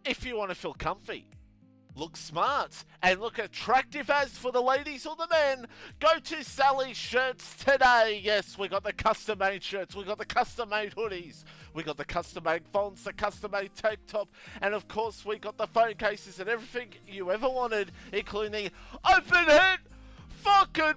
If you want to feel comfy, look smart, and look attractive as for the ladies or the men, go to Sally's Shirts today. Yes, we got the custom made shirts, we got the custom made hoodies, we got the custom made fonts, the custom made tank top, and of course we got the phone cases and everything you ever wanted, including the open head fucking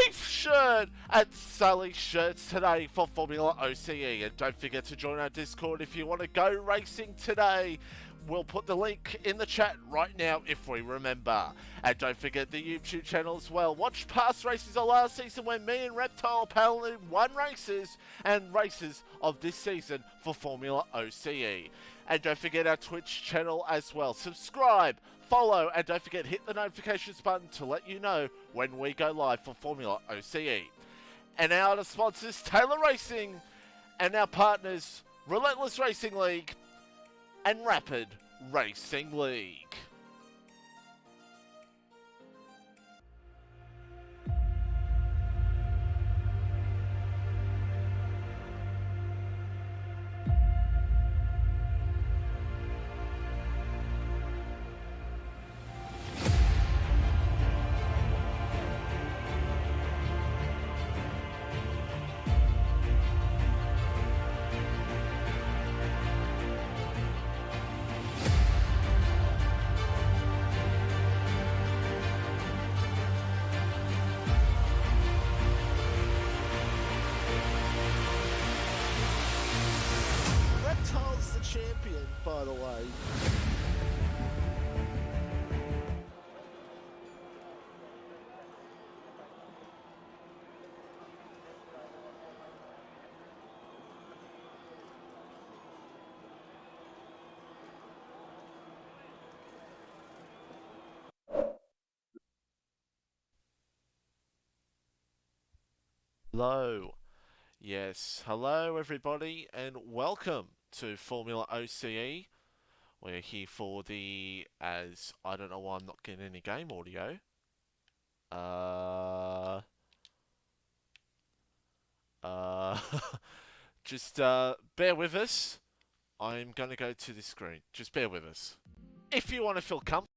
face shirt at Sally's Shirts today for Formula OCE. And don't forget to join our Discord if you want to go racing today. We'll put the link in the chat right now if we remember. And don't forget the YouTube channel as well. Watch past races of last season when me and Reptile paddled won races and races of this season for Formula OCE. And don't forget our Twitch channel as well. Subscribe, follow, and don't forget hit the notifications button to let you know when we go live for Formula OCE. And our other sponsors, Taylor Racing, and our partners, Relentless Racing League and Rapid Racing League. Reptile's the champion, by the way. Hello. Yes, hello everybody, and welcome to Formula OCE. We're here for the, as I don't know why I'm not getting any game audio. Uh, uh, just bear with us. I'm going to go to the screen. Just bear with us. If you want to feel comfortable.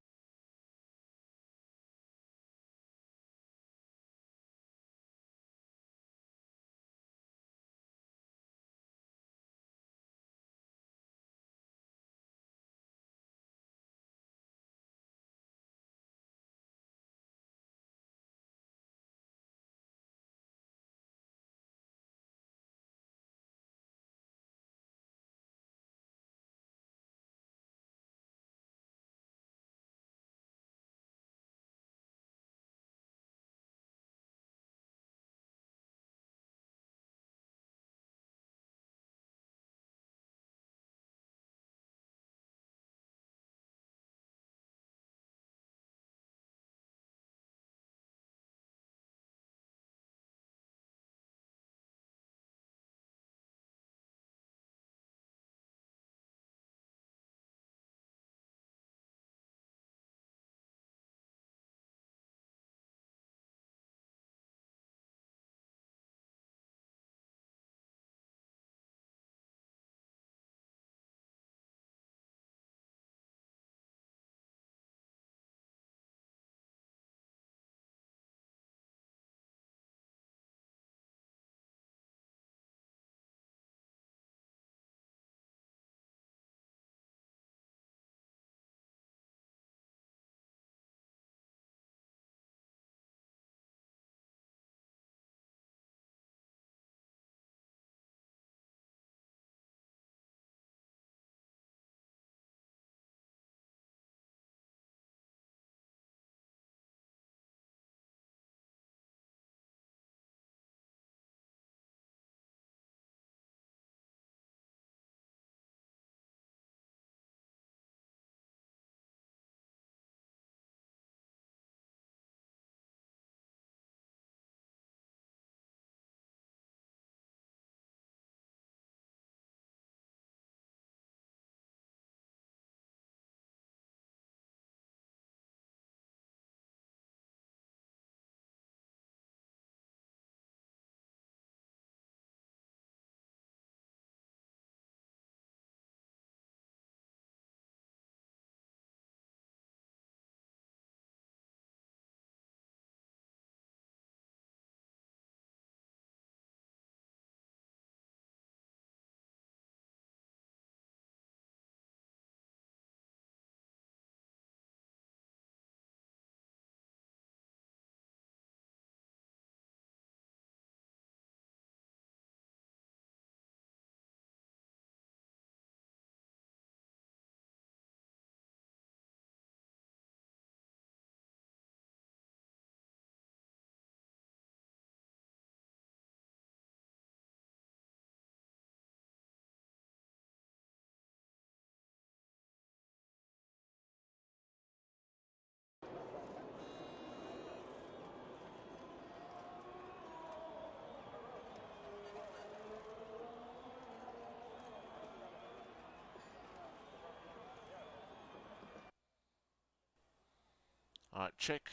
Alright, check.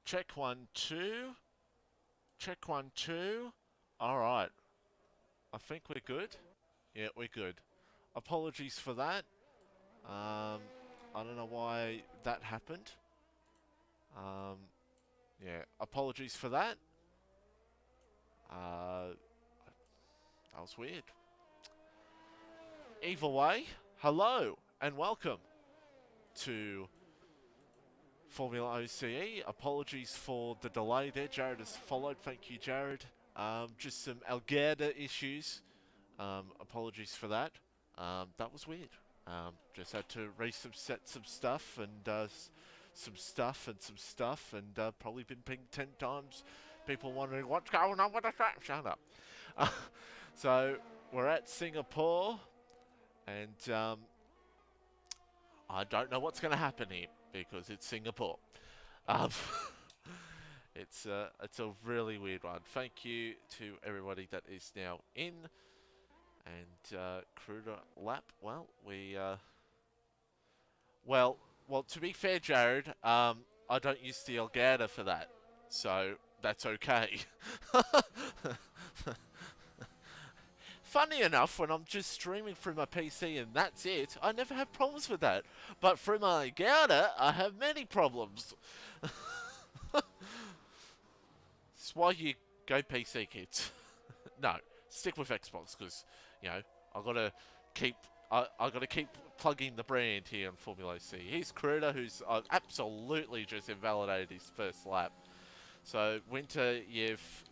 Check 1, 2. Check 1, 2. Alright. I think we're good. Yeah, we're good. Apologies for that. I don't know why that happened. Yeah, apologies for that. That was weird. Either way, hello and welcome to FormulaOCE. Apologies for the delay there. Jared has followed. Thank you, Jared. Just some Algerda issues. Apologies for that. That was weird. Just had to reset some stuff and some stuff and probably been pinged 10 times. People wondering what's going on with the track. Shut up. So we're at Singapore and I don't know what's going to happen here because it's Singapore. It's a really weird one. Thank you to everybody that is now in. And Cruder lap. Well, well, to be fair, Jared, I don't use the Elgato for that, so that's okay. Funny enough, when I'm just streaming through my PC and that's it, I never have problems with that. But through my Elgato, I have many problems. That's why you go PC, kids. No, stick with Xbox because you know I gotta keep plugging the brand here on FormulaOCE. Here's Cruder, who's absolutely just invalidated his first lap. So Winter, you've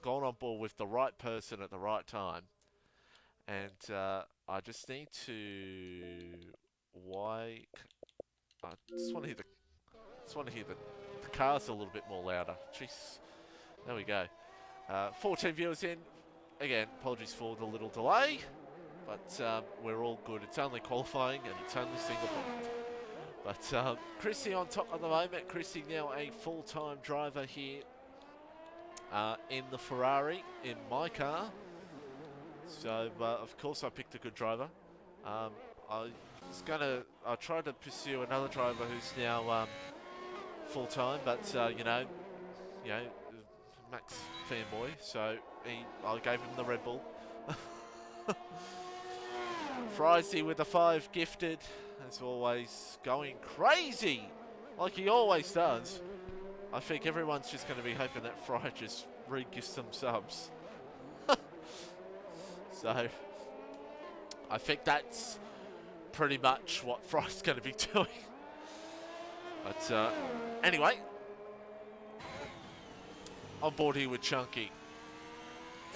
gone on board with the right person at the right time, and I just need to I just want to hear the cars a little bit more louder. Jeez, there we go. 14 viewers in. Again, apologies for the little delay, but we're all good. It's only qualifying and it's only Singapore. But Chrissy on top at the moment. Chrissy now a full-time driver here in the Ferrari, in my car. So, of course, I picked a good driver. I tried to pursue another driver who's now full-time, but, you know, Max fanboy, so I gave him the Red Bull. Frizy with the 5 gifted, as always, going crazy, like he always does. I think everyone's just going to be hoping that Fry just re-gifts some subs. So, I think that's pretty much what Fry's going to be doing. But, anyway, on board here with Chunky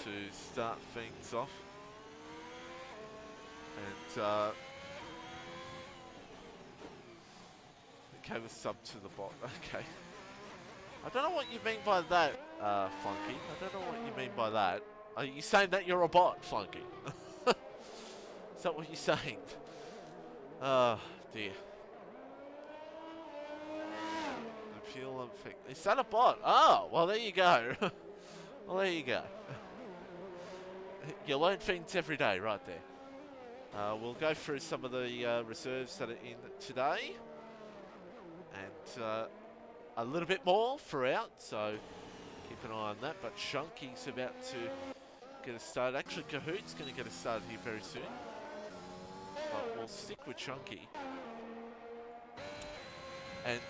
to start things off. And okay, the sub to the bot. Okay. I don't know what you mean by that, Flunky. I don't know what you mean by that. Are you saying that you're a bot, Flunky? Is that what you're saying? Oh, dear. Is that a bot? Oh, well, there you go. Well, there you go. You learn things every day right there. We'll go through some of the reserves that are in today. And a little bit more throughout, so keep an eye on that. But Chunky's about to get us started. Actually, Kahoot's going to get us started here very soon. But we'll stick with Chunky. And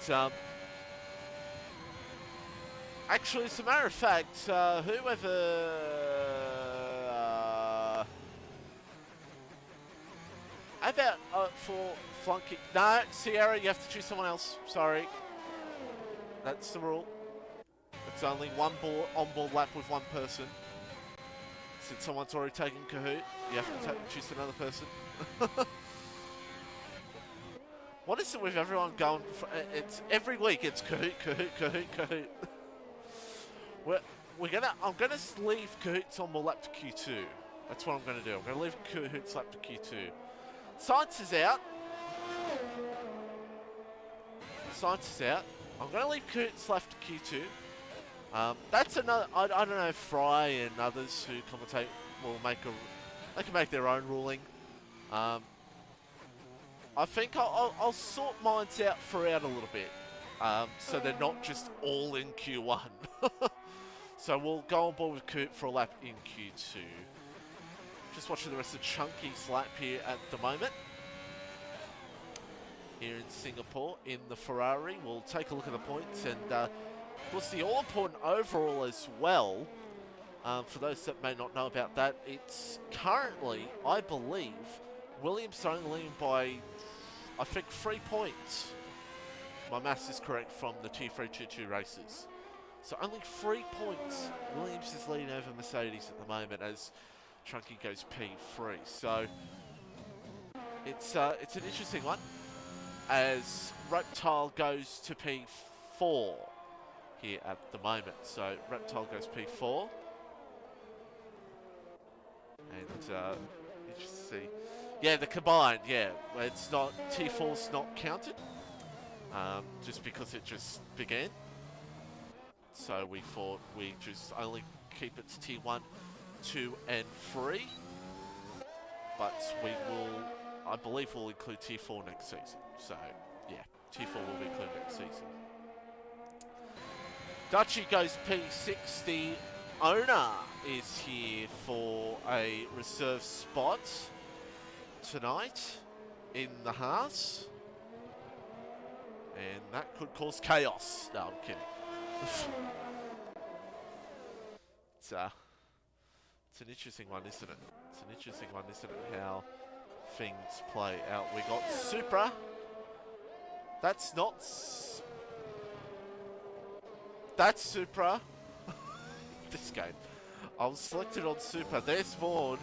actually, as a matter of fact, whoever how about for Flunky? No, Sierra, you have to choose someone else. Sorry, that's the rule. It's only one on-board lap with one person. Since someone's already taken Kahoot, you have to choose another person. What is it with everyone going? It's every week. It's Kahoot, Kahoot, Kahoot, Kahoot. I'm gonna leave Kahoot's on my lap to Q2. That's what I'm gonna do. I'm gonna leave Kahoot's lap to Q2. Science is out. Science is out. I'm gonna leave Kahoot's lap to Q2. That's another. I don't know if Fry and others who commentate will they can make their own ruling. I think I'll sort mines out throughout a little bit. so they're not just all in Q1. So we'll go on board with Coop for a lap in Q2. Just watching the rest of Chunky's lap here at the moment. Here in Singapore, in the Ferrari. We'll take a look at the points, and we'll see all-important overall as well. For those that may not know about that, it's currently, I believe, Williams only by, I think, 3 points. My maths is correct from the T3 2-2 races. So only 3 points. Williams is leading over Mercedes at the moment as Chunky goes P3. So it's an interesting one as Reptile goes to P4 here at the moment. So Reptile goes P4. And you just see, yeah, the combined, yeah, it's not, T4's not counted, just because it just began. So we thought we just only keep it to T1, 2, and 3. But we will, I believe we'll include T4 next season. So, yeah, T4 will be included next season. Dutchy goes P6. The owner is here for a reserve spot tonight in the Haas. And that could cause chaos. No, I'm kidding. It's an interesting one, isn't it? It's an interesting one, isn't it? How things play out. We got Supra. That's not. That's Supra. This game. I was selected on Supra. There's Vaughn.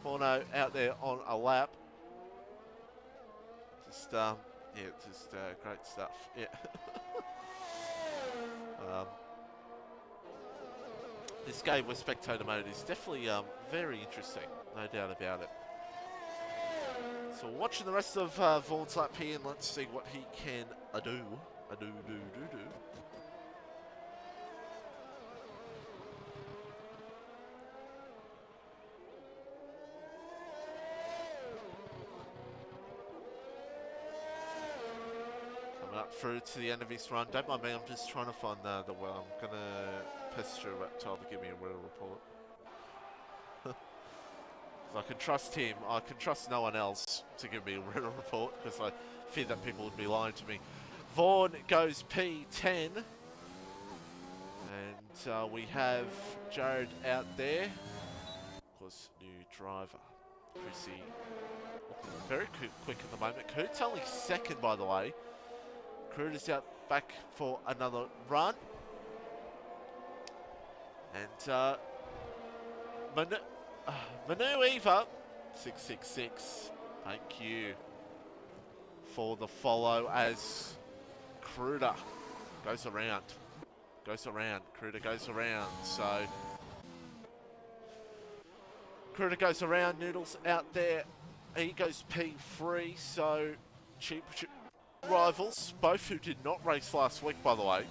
Vaughno out there on a lap. Just yeah, just great stuff. Yeah. This game with spectator mode is definitely very interesting, no doubt about it. So watching the rest of Vaughn's lap here, and let's see what he can do. Coming up through to the end of his run. Don't mind me, I'm just trying to find the well. I'm going to pester Reptile to give me a real report. I can trust him. I can trust no one else to give me a real report because I fear that people would be lying to me. Vaughn goes P10. And we have Jared out there. Of course, new driver. Chrissy. Very quick at the moment. Coot's only second, by the way. Crude is out back for another run. And Manu Eva, 666. Thank you for the follow as Cruder goes around. Cruder goes around. So Cruder goes around. Noodles out there. He goes P3. So cheap rivals, both who did not race last week, by the way.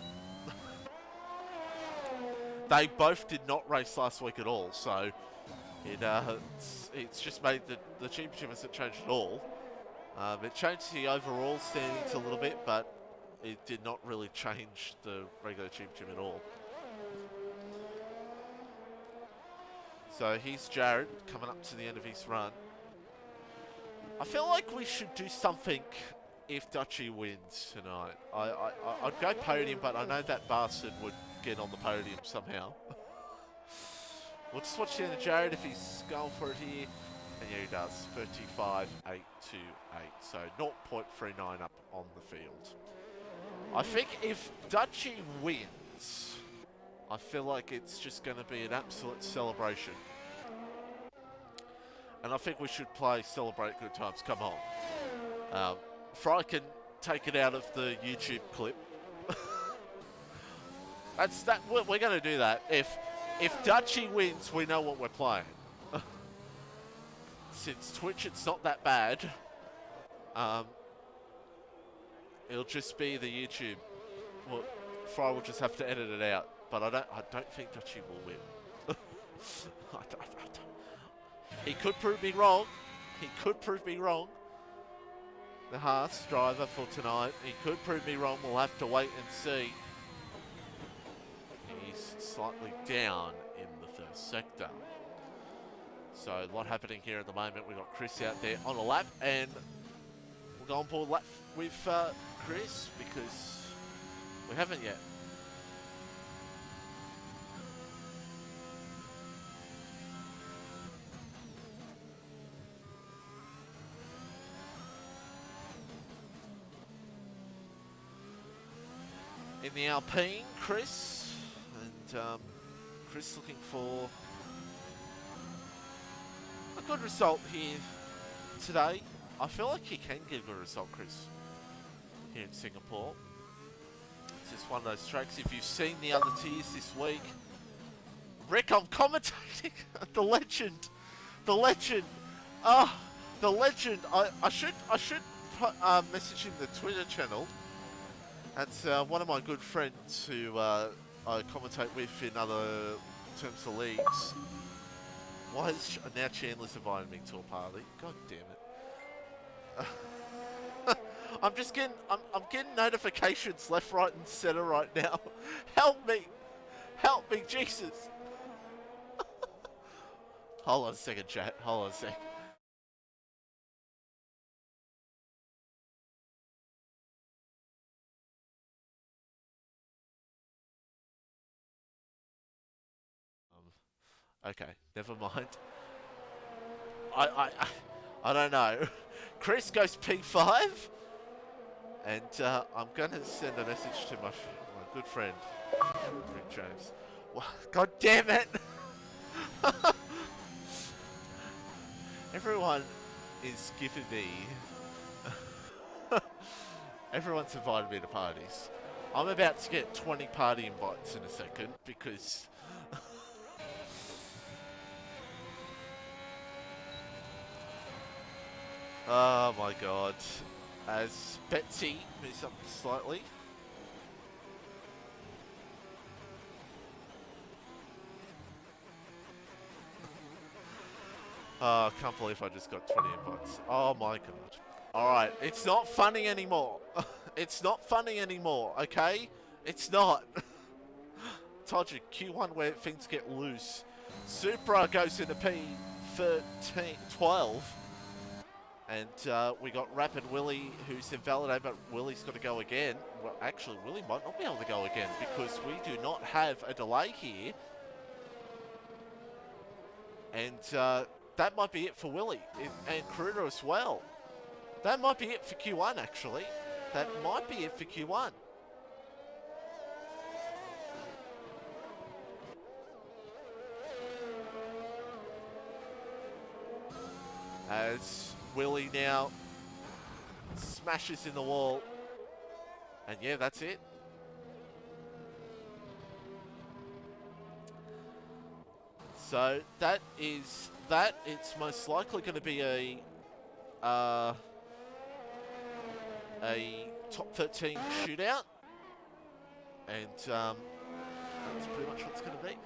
They both did not race last week at all, so it's just made the championship hasn't changed at all. It changed the overall standings a little bit, but it did not really change the regular championship at all. So here's Jared coming up to the end of his run. I feel like we should do something if Dutchy wins tonight. I'd go podium, but I know that bastard would get on the podium somehow. We'll just watch the end of Jared if he's going for it here. And yeah, he does. 35.828. So 0.39 up on the field. I think if Dutchy wins, I feel like it's just going to be an absolute celebration. And I think we should play Celebrate Good Times. Come on. Fry can take it out of the YouTube clip. We're going to do that. If Dutchy wins, we know what we're playing. Since Twitch, it's not that bad. It'll just be the YouTube. Well, Fry will just have to edit it out. But I don't think Dutchy will win. He could prove me wrong. the Haas driver for tonight. He could prove me wrong. We'll have to wait and see. He's slightly down in the first sector. So a lot happening here at the moment. We've got Chris out there on a lap, and we'll go on board lap with Chris because we haven't yet. In the Alpine, Chris, and Chris looking for a good result here today. I feel like he can get a good result, Chris, here in Singapore. It's just one of those tracks. If you've seen the other tiers this week, Rick, I'm commentating. The legend, the legend, the legend. I should message him the Twitter channel. That's one of my good friends who I commentate with in other terms of leagues. Why is now Chandler's inviting me to a party? God damn it! I'm just getting I'm getting notifications left, right, and center right now. Help me! Help me, Jesus! Hold on a second, chat. Hold on a second. Okay, never mind. I don't know. Chris goes P5, and I'm gonna send a message to my good friend Rick James. God damn it! Everyone is giving me. Everyone's invited me to parties. I'm about to get 20 party invites in a second because. Oh my god. As Betsy moves up slightly. Oh, I can't believe I just got 20 invites. Oh my god. Alright, it's not funny anymore. It's not funny anymore, okay? It's not. Told you, Q1 where things get loose. Supra goes into P12. And we got Rapid Willie, who's invalidated, but Willie's got to go again. Well, actually, Willie might not be able to go again because we do not have a delay here. And that might be it for Willie, and Kruder as well. That might be it for Q1, actually. That might be it for Q1. As Willie now smashes in the wall. And yeah, that's it. So that is that. It's most likely going to be a top 13 shootout. And that's pretty much what it's going to be.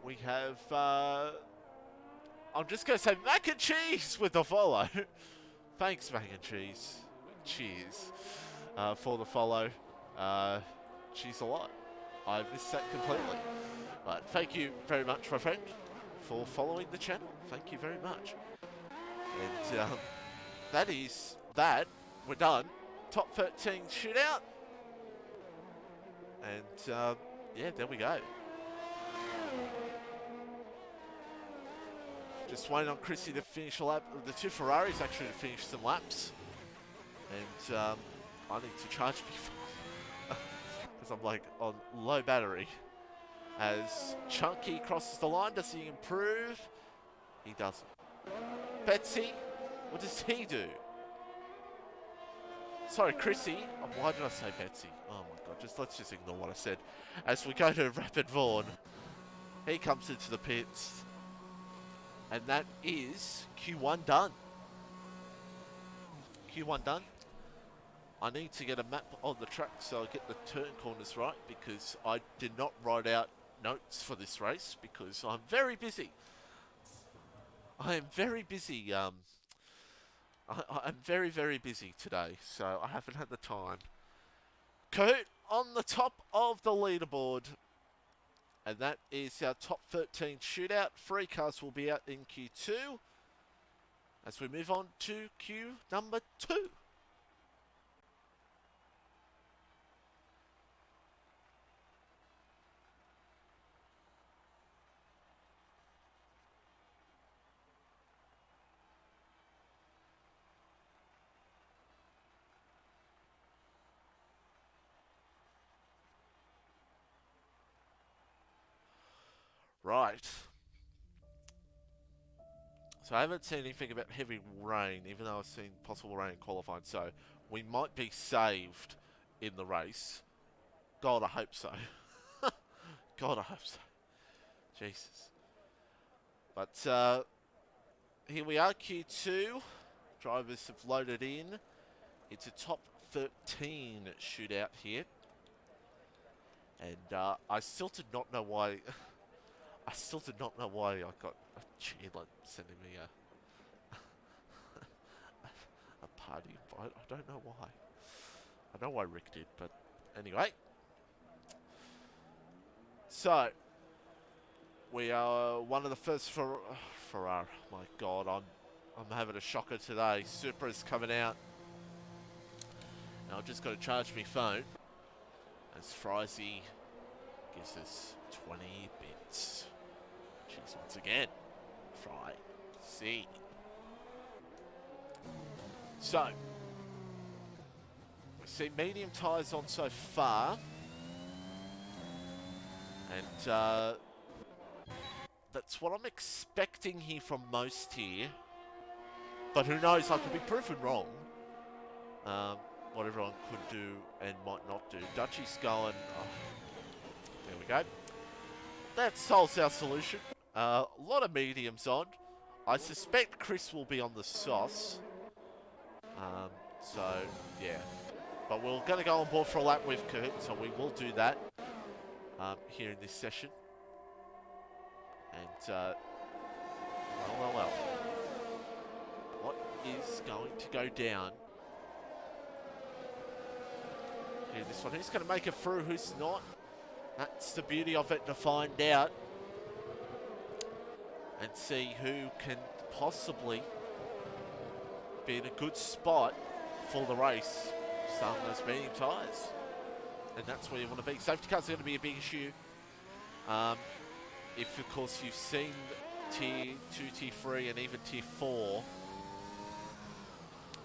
We have... I'm just going to say mac and cheese with the follow. Thanks, mac and cheese. Cheers for the follow. Cheers a lot. I missed that completely. But thank you very much, my friend, for following the channel. Thank you very much. And that is that. We're done. Top 13 shootout. And yeah, there we go. Just waiting on Chrissy to finish a lap. The two Ferraris actually to finish some laps. And I need to charge me because I'm like on low battery. As Chunky crosses the line, does he improve? He doesn't. Betsy, what does he do? Sorry, Chrissy. Oh, why did I say Betsy? Oh my god, let's just ignore what I said. As we go to Rapid Vaughan, he comes into the pits. And that is Q1 done. Q1 done. I need to get a map on the track so I get the turn corners right because I did not write out notes for this race because I'm very busy. I am very busy I'm very, very busy today, so I haven't had the time. Coot on the top of the leaderboard. And that is our top 13 shootout. Free cars will be out in Q2 as we move on to Q number 2. Right. So I haven't seen anything about heavy rain, even though I've seen possible rain in qualifying. So we might be saved in the race. God, I hope so. God, I hope so. Jesus. But here we are, Q2. Drivers have loaded in. It's a top 13 shootout here. And I still did not know why... I still did not know why I got a cheerleader sending me a party invite. I don't know why. I know why Rick did, but anyway. So, we are one of the first Ferrari. My God, I'm having a shocker today. Supra's coming out. Now I've just got to charge my phone as Frizy gives us 20 bits. Jeez, once again, Fry C. So, we see medium tyres on so far, and that's what I'm expecting here from most here. But who knows? I could be proven wrong. What everyone could do and might not do. Dutchy's going. Oh, there we go. That solves our solution. A lot of mediums on. I suspect Chris will be on the sauce. So, yeah. But we're going to go on board for a lap with Kurt, so we will do that here in this session. And, well. What is going to go down? Here, this one. Who's going to make it through? Who's not? That's the beauty of it, to find out. And see who can possibly be in a good spot for the race. Starting those medium tyres. And that's where you want to be. Safety cars are going to be a big issue. If, of course, you've seen Tier 2, Tier 3, and even Tier 4.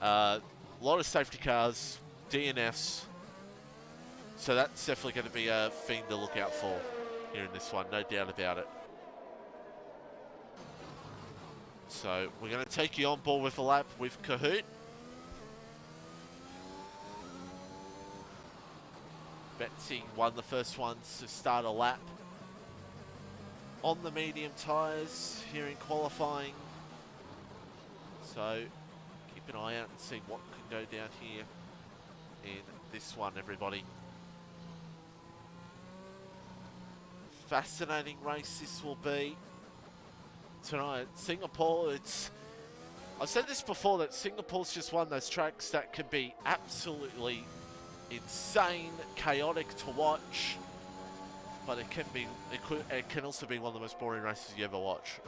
A lot of safety cars, DNS. So that's definitely going to be a thing to look out for here in this one. No doubt about it. So we're going to take you on board with a lap with Kahoot. Betsy won the first ones to start a lap on the medium tyres here in qualifying. So keep an eye out and see what can go down here in this one, everybody. Fascinating race this will be tonight. Singapore, I've said this before, that Singapore's just one of those tracks that can be absolutely insane, chaotic to watch, but it can also be one of the most boring races you ever watch.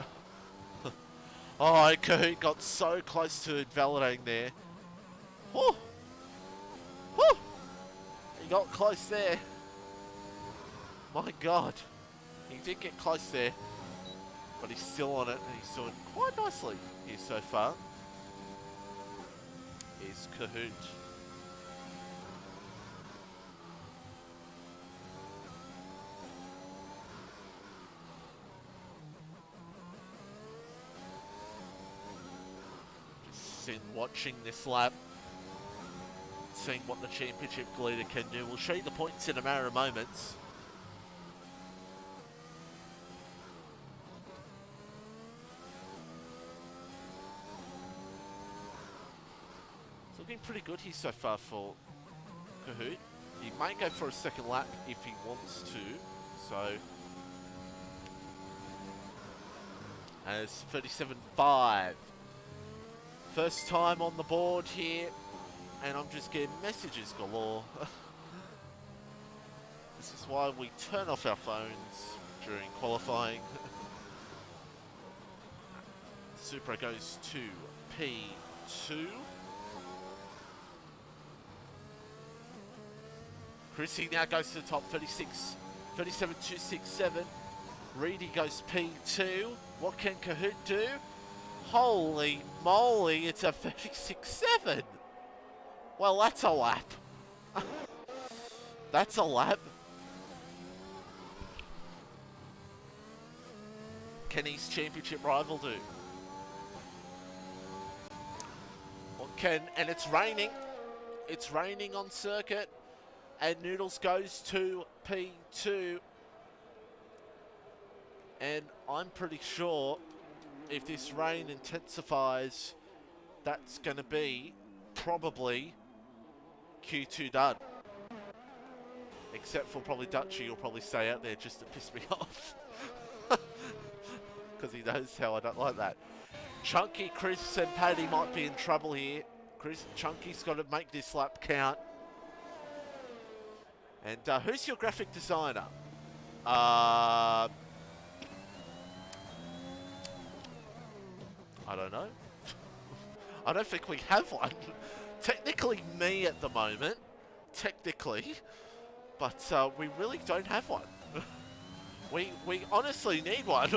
Oh, Kahoot got so close to invalidating there. Woo! Woo! He got close there. My God. He did get close there, but he's still on it, and he's doing quite nicely here so far. Is Kahoot. Just watching this lap, seeing what the championship leader can do. We'll show you the points in a matter of moments. Looking pretty good here so far for Kahoot. He might go for a second lap if he wants to. So, as 37.5 First time on the board here, and I'm just getting messages galore. This is why we turn off our phones during qualifying. Supra goes to P2. Chrissy now goes to the top, 37.267. Reedy goes P2. What can Kahoot do? Holy moly, it's a 36.7. Well, that's a lap. That's a lap. Can his championship rival do? What can, and it's raining. It's raining on circuit. And Noodles goes to P2. And I'm pretty sure if this rain intensifies, that's going to be probably Q2 done. Except for probably Dutchy, will probably stay out there just to piss me off. Because he knows how I don't like that. Chunky, Chris and Paddy might be in trouble here. Chunky's got to make this lap count. And who's your graphic designer? I don't know. I don't think we have one. Technically me at the moment. Technically. But we really don't have one. We honestly need one.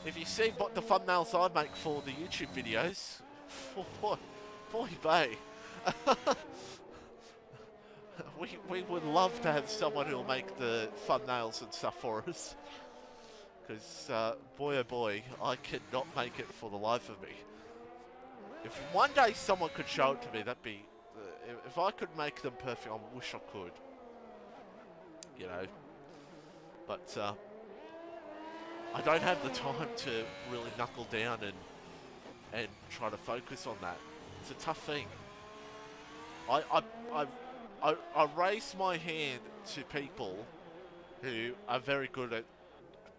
If you see what the thumbnails I make for the YouTube videos, boy bay. We would love to have someone who'll make the thumbnails and stuff for us. Because, boy oh boy, I cannot make it for the life of me. If one day someone could show it to me, that'd be... if I could make them perfect, I wish I could. You know. But, I don't have the time to really knuckle down and try to focus on that. It's a tough thing. I raise my hand to people who are very good at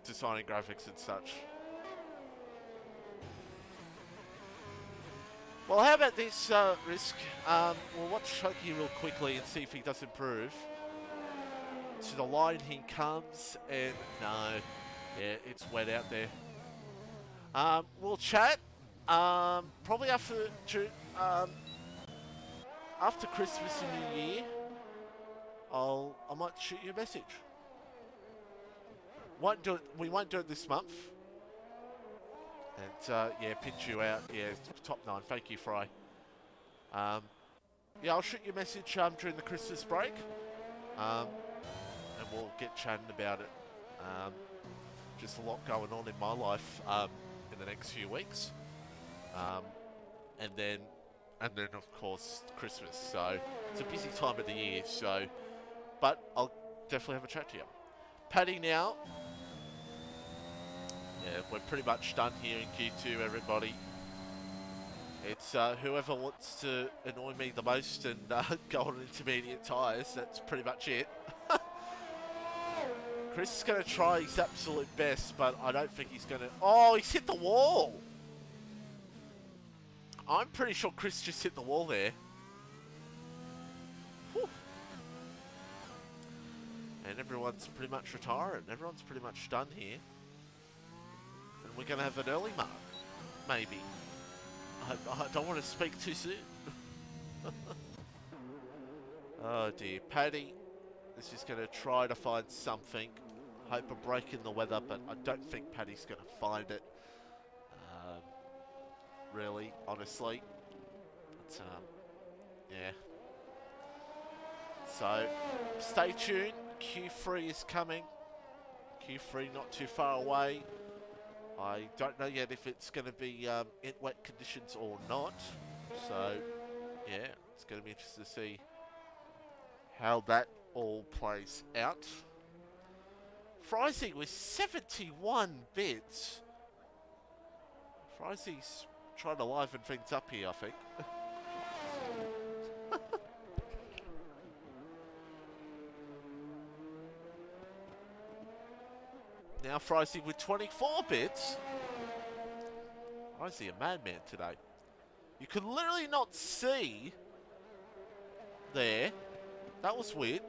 designing graphics and such. Well, how about this, Risk? We'll watch Chunky real quickly and see if he does improve. To the line he comes, and no. Yeah, it's wet out there. We'll chat. Probably after Christmas and New Year, I might shoot you a message. We won't do it this month. And yeah, pinch you out. Yeah, top 9. Thank you, Fry. Yeah, I'll shoot you a message during the Christmas break. And we'll get chatting about it. Just a lot going on in my life in the next few weeks. And then of course Christmas. So it's a busy time of the year. So, but I'll definitely have a chat to you. Paddy now. Yeah, we're pretty much done here in Q2, everybody. It's whoever wants to annoy me the most and go on intermediate tyres. That's pretty much it. Chris is going to try his absolute best, but I don't think he's going to... Oh, he's hit the wall! I'm pretty sure Chris just hit the wall there. Whew. And everyone's pretty much retiring. Everyone's pretty much done here. And we're going to have an early mark. Maybe. I don't want to speak too soon. Oh dear. Paddy is just going to try to find something. Hope a break in the weather, but I don't think Paddy's going to find it. Really, honestly. But, yeah. So, stay tuned. Q3 is coming. Q3 not too far away. I don't know yet if it's going to be in wet conditions or not. So, yeah, it's going to be interesting to see how that all plays out. Frizy with 71 bits. Frizy's trying to liven things up here, I think. Now Frizy with 24 bits. Why is he a madman today? You could literally not see there. That was weird.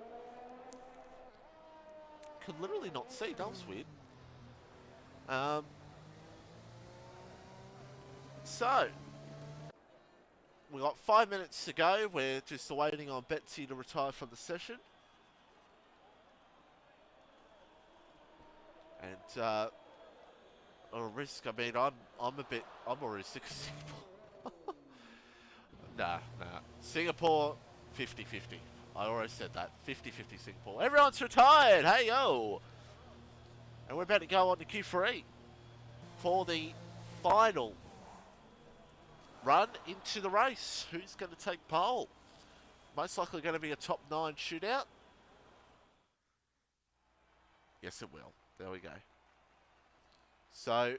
Could literally not see. That was weird. So, we got 5 minutes to go. We're just waiting on Betsy to retire from the session. And, a risk, I mean, I'm already sick of Singapore. Nah. Singapore, 50-50. I already said that. 50-50 Singapore. Everyone's retired! Hey, yo! And we're about to go on to Q3 for the final run into the race. Who's going to take pole? Most likely going to be a top 9 shootout. Yes, it will. There we go. So,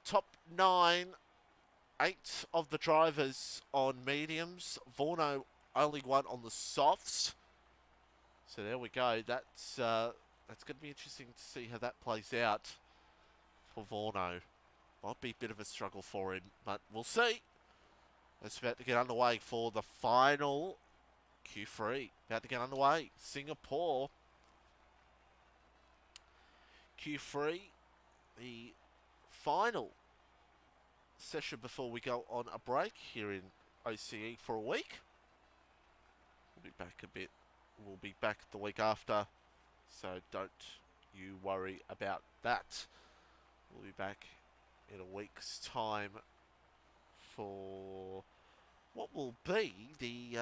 top 9, 8 of the drivers on mediums. Vorno only one on the softs. So there we go. That's going to be interesting to see how that plays out for Vorno. Might be a bit of a struggle for him, but we'll see. It's about to get underway for the final Q3. About to get underway. Singapore. Q3. The final session before we go on a break here in OCE for a week. We'll be back a bit. We'll be back the week after. So don't you worry about that. We'll be back in a week's time for what will be the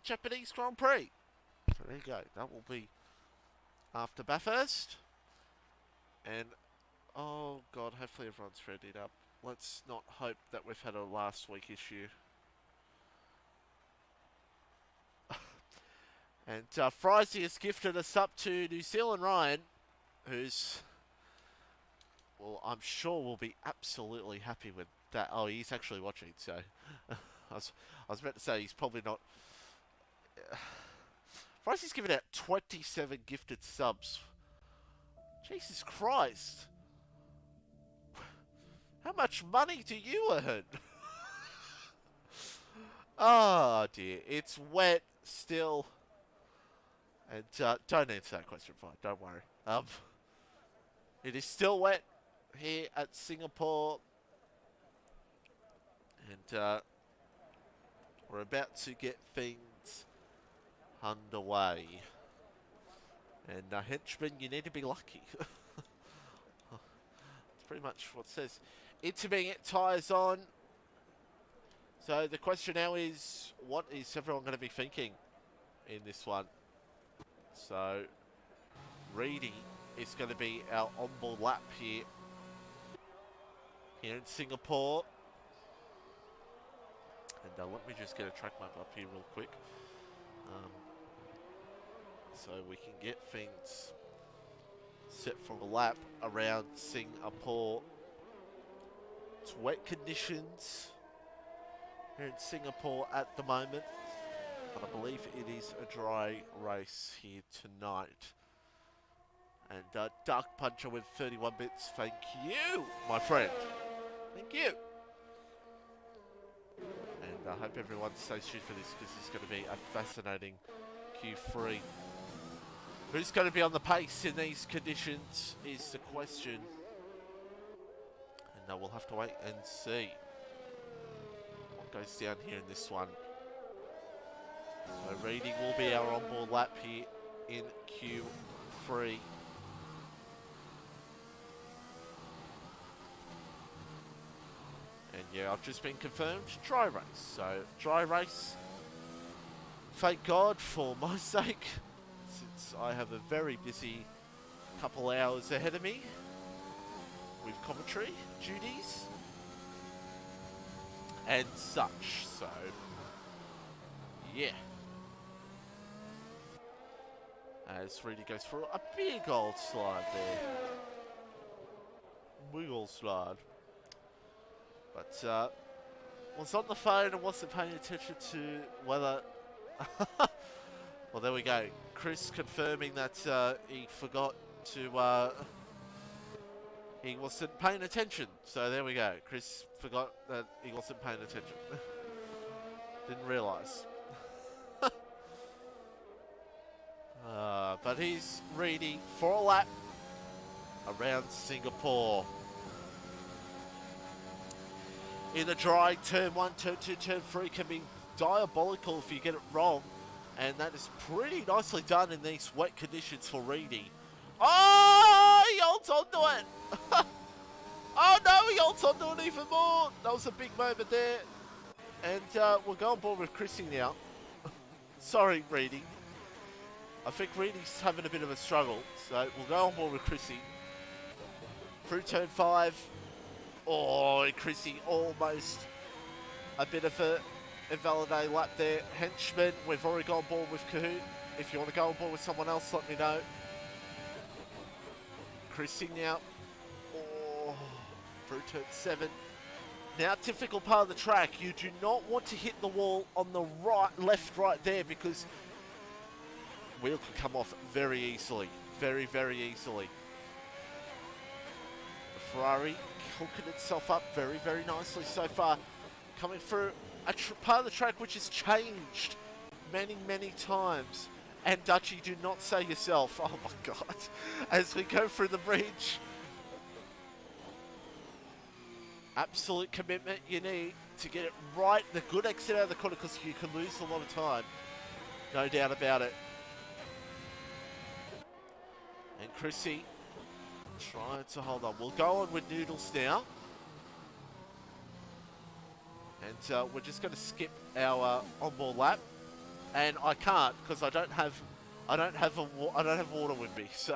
Japanese Grand Prix. So there you go. That will be after Bathurst. And oh god, hopefully everyone's readied up. Let's not hope that we've had a last week issue. And Frizy has gifted us up to New Zealand Ryan, who's, well, I'm sure will be absolutely happy with that. Oh, he's actually watching, so I was about to say he's probably not. Frizy's given out 27 gifted subs. Jesus Christ. How much money do you earn? Oh dear, it's wet still. And don't answer that question, fine, don't worry. It is still wet here at Singapore. And we're about to get things underway. And henchmen, you need to be lucky. That's pretty much what it says. Intermediate tyres on. So the question now is, what is everyone going to be thinking in this one? So, Reedy is going to be our onboard lap here in Singapore. And let me just get a track map up here real quick. So we can get things set for a lap around Singapore. It's wet conditions here in Singapore at the moment, but I believe it is a dry race here tonight. And Dark Puncher with 31 bits, thank you, my friend. Thank you. And I hope everyone stays tuned for this, because it's going to be a fascinating Q3. Who's going to be on the pace in these conditions is the question. And we'll have to wait and see what goes down here in this one. So Reedy will be our onboard lap here in Q3. And yeah, I've just been confirmed, dry race. So dry race, thank God for my sake, since I have a very busy couple hours ahead of me with commentary duties and such. So yeah, as Reedy goes through a big old slide there, big old slide. But was on the phone and wasn't paying attention to whether. Well, there we go. Chris confirming that he forgot to He wasn't paying attention. So there we go. Chris forgot that he wasn't paying attention. Didn't realise. But he's ready for a lap around Singapore. In the dry, turn 1, turn 2, turn 3 can be diabolical if you get it wrong. And that is pretty nicely done in these wet conditions for Reedy. Oh, he holds onto it. Oh no, he holds onto it even more. That was a big moment there. And we'll go on board with Chrissy now. Sorry, Reedy. I think Reedy's having a bit of a struggle. So we'll go on board with Chrissy. Through turn 5. Oh, Chrissy almost a bit of a invalidate lap there. Henchman, we've already gone on board with Kahoot. If you want to go on board with someone else, let me know. Chrissy now. Oh, through turn 7. Now, typical part of the track, you do not want to hit the wall on the left, right there, because wheel can come off very easily. Very, very easily. The Ferrari hooking itself up very, very nicely so far. Coming through a part of the track which has changed many, many times. And Dutchy, do not say yourself. Oh my God. As we go through the bridge. Absolute commitment you need to get it right. The good exit out of the corner, because you can lose a lot of time. No doubt about it. And Chrissy trying to hold on. We'll go on with Noodles now. And we're just going to skip our onboard lap. And I can't, because I don't have water with me, so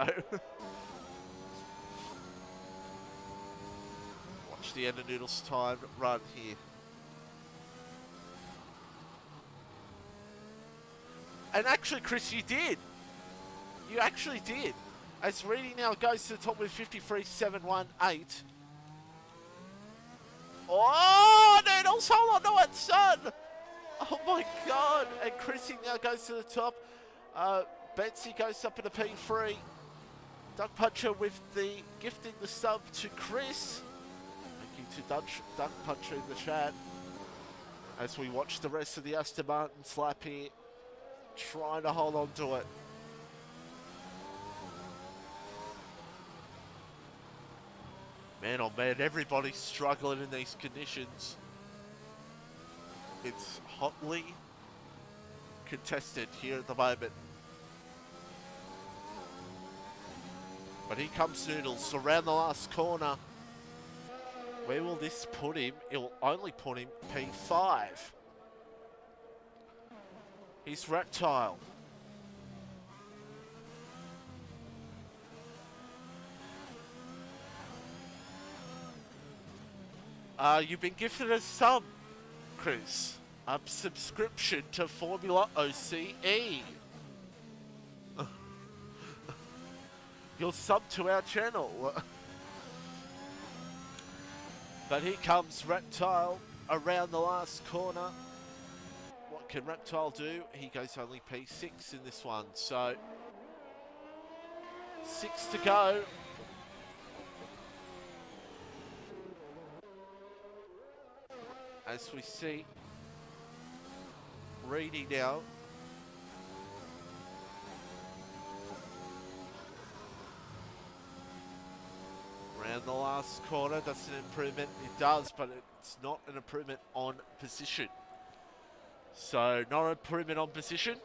watch the end of Noodles' time run here. And actually, Chris, you did. You actually did. As Reedy now goes to the top with 53.718. Oh, Noodles, hold on to it, son. Oh my God. And Chrissy now goes to the top. Betsy goes up in a P3. Duck Puncher with the gifting the sub to Chris. Thank you to Duck Puncher in the chat. As we watch the rest of the Aston Martin slap here. Trying to hold on to it. Man, oh man, everybody's struggling in these conditions. It's hotly contested here at the moment. But here comes Noodles around the last corner. Where will this put him? It will only put him P5. He's Reptile. You've been gifted a sub, Chris. A subscription to FormulaOCE. You'll sub to our channel. But here comes Reptile around the last corner. What can Reptile do? He goes only P6 in this one. So 6 to go. As we see Reedy now. Around the last corner, that's an improvement. It does, but it's not an improvement on position. So, not an improvement on position.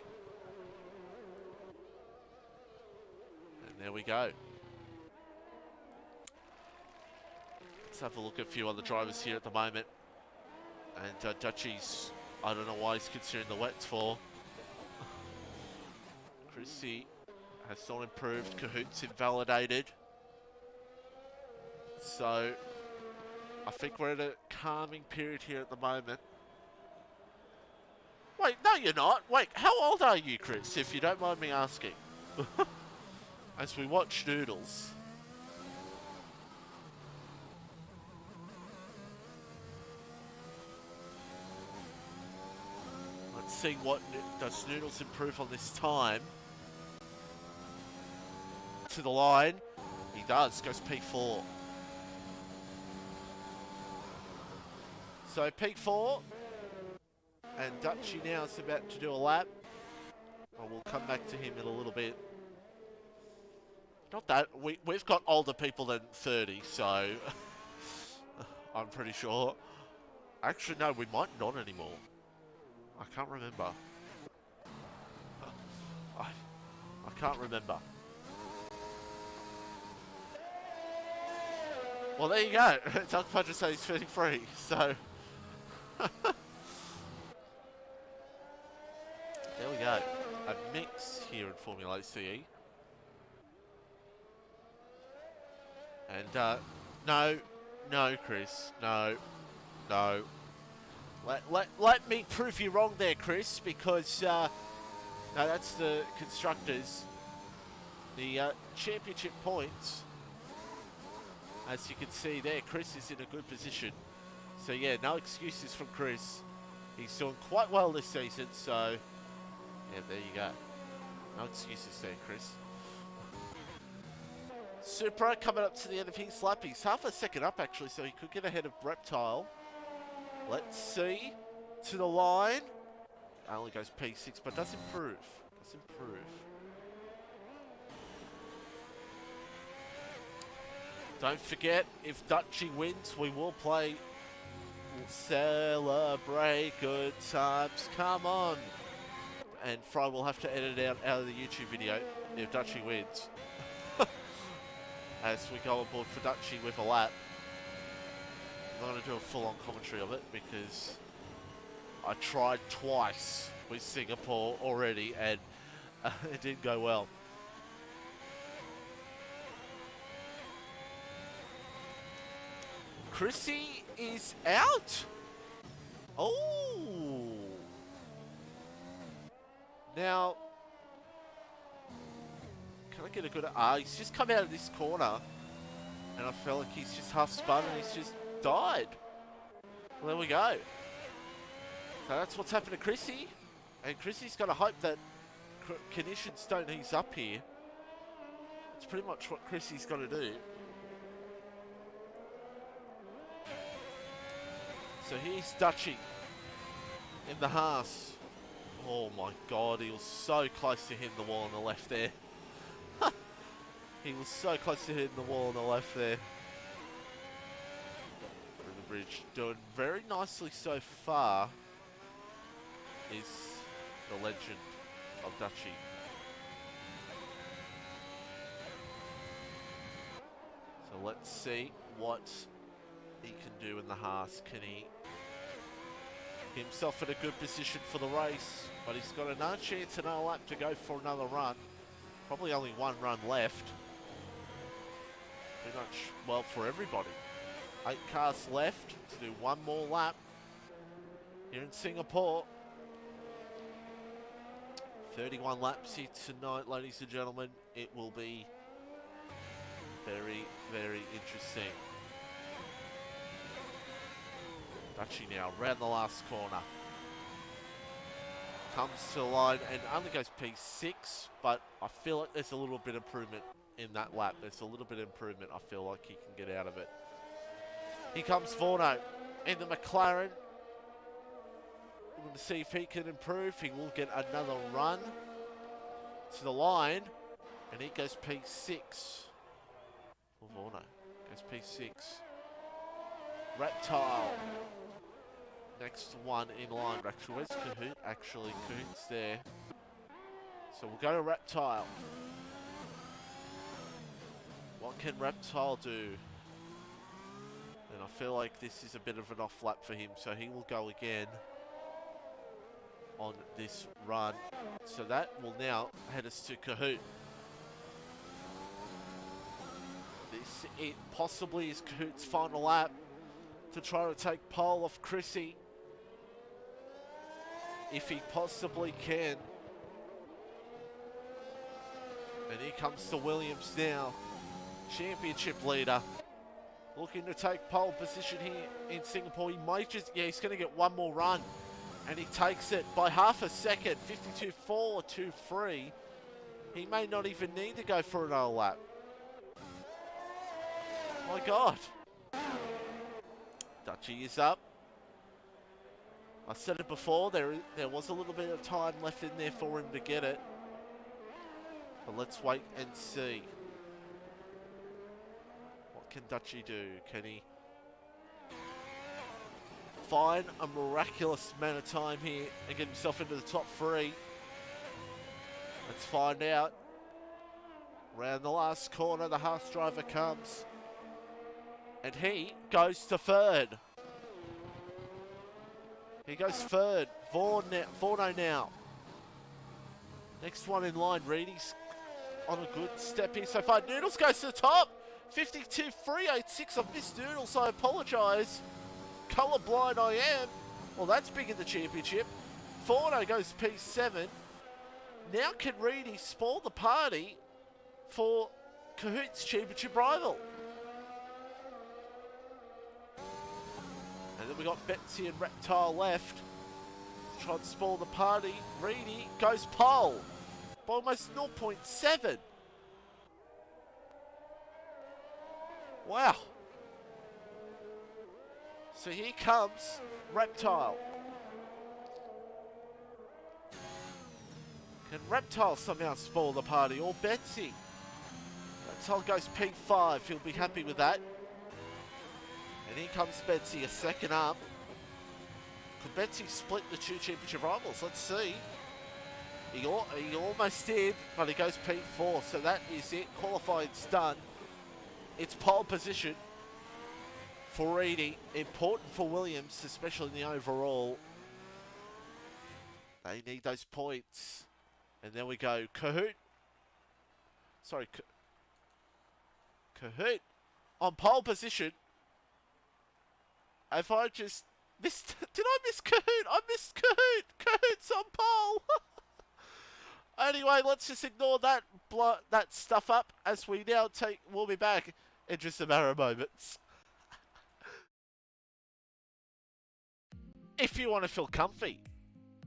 And there we go. Let's have a look at a few other drivers here at the moment. And Dutchy's, I don't know why he's considering the wets for. Chrissy has not improved. Kahoot's invalidated. So, I think we're in a calming period here at the moment. Wait, no you're not. Wait, how old are you, Chris, if you don't mind me asking? As we watch Noodles. Let's see what does Noodles improve on this time. To the line. He does, goes P4. So P4. And Dutchy now is about to do a lap. And we'll come back to him in a little bit. Not that. We've got older people than 30, so I'm pretty sure. Actually, no, we might not anymore. I can't remember. I can't remember. Well, there you go. Doug Fudger says he's 33, so... There we go. A mix here in FormulaOCE. And, no, Chris. No. Let me prove you wrong there, Chris, because, no, that's the constructors. The championship points, as you can see there, Chris is in a good position. So, yeah, no excuses from Chris. He's doing quite well this season, so, yeah, there you go. No excuses there, Chris. Supra coming up to the end of his lap. He's half a second up, actually, so he could get ahead of Reptile. Let's see. To the line. Only goes P6, but does improve. Don't forget, if Dutchy wins, we will play Celebrate Good Times. Come on. And Fry will have to edit it out of the YouTube video if Dutchy wins. As we go aboard for Dutchy with a lap. I'm not going to do a full-on commentary of it because I tried twice with Singapore already and it didn't go well. Chrissy is out. Oh. Now, can I get a good... he's just come out of this corner and I feel like he's just half spun and he's just died. Well, there we go. So that's what's happened to Chrissy. And Chrissy's got to hope that conditions don't ease up here. That's pretty much what Chrissy's got to do. So here's Dutchy in the Haas. Oh my God, he was so close to hitting the wall on the left there. He was so close to hitting the wall on the left there. Through the bridge. Doing very nicely so far is the legend of Dutchy. So let's see what he can do in the Haas. Can he get himself in a good position for the race? But he's got another chance, another lap to go for another run. Probably only one run left. Pretty much, well, for everybody. 8 cars left to do one more lap here in Singapore. 31 laps here tonight, ladies and gentlemen. It will be very, very interesting. Dutchy now, round the last corner. Comes to the line and only goes P6, but I feel like there's a little bit of improvement in that lap. There's a little bit of improvement I feel like he can get out of it. Here comes Vorno in the McLaren. We're going to see if he can improve. He will get another run to the line, and he goes P6. Vorno goes P6. Reptile. Next one in line. Actually, where's Kahoot? Actually, Kahoot's there. So we'll go to Reptile. What can Reptile do? And I feel like this is a bit of an off lap for him, so he will go again on this run. So that will now head us to Kahoot. This it possibly is Kahoot's final lap to try to take pole off Chrissy. If he possibly can. And here comes the Williams now. Championship leader. Looking to take pole position here in Singapore. He might just, yeah, he's going to get one more run. And he takes it by half a second. 52.423. He may not even need to go for another lap. My God. Dutchy is up. I said it before, there was a little bit of time left in there for him to get it. But let's wait and see. What can Dutchy do? Can he find a miraculous amount of time here and get himself into the top three? Let's find out. Round the last corner, the Haas driver comes. And he goes to third. He goes third. Vorno now. Next one in line, Reedy's on a good step here so far. Noodles goes to the top. 52.386. I've missed Noodles, I apologise. Colourblind I am. Well, that's big in the championship. Vorno goes P7. Now can Reedy spoil the party for Kahoot's championship rival? And then we got Betsy and Reptile left. Try and spoil the party. Reedy goes pole by almost 0.7. Wow. So here comes Reptile. Can Reptile somehow spoil the party, or Betsy? Reptile goes P5, he'll be happy with that. And here comes Betsy, a second up. Could Betsy split the two championship rivals? Let's see. He almost did, but he goes P4, so that is it. Qualifying's done. It's pole position for Reedy. Important for Williams, especially in the overall. They need those points. And there we go. Kahoot. Sorry, Kahoot on pole position. If I just missed... Did I miss Kahoot? I missed Kahoot. Kahoot's on pole. Anyway, let's just ignore that stuff up as we now we'll be back in just a matter of moments. If you want to feel comfy,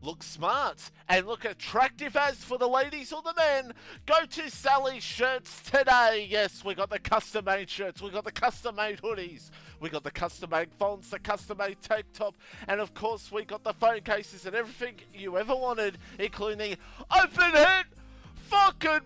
look smart, and look attractive as for the ladies or the men, go to Sally's Shirts today. Yes, we got the custom-made shirts, we got the custom-made hoodies, we got the custom-made fonts, the custom-made tank top, and of course we got the phone cases and everything you ever wanted, including the open-head fucking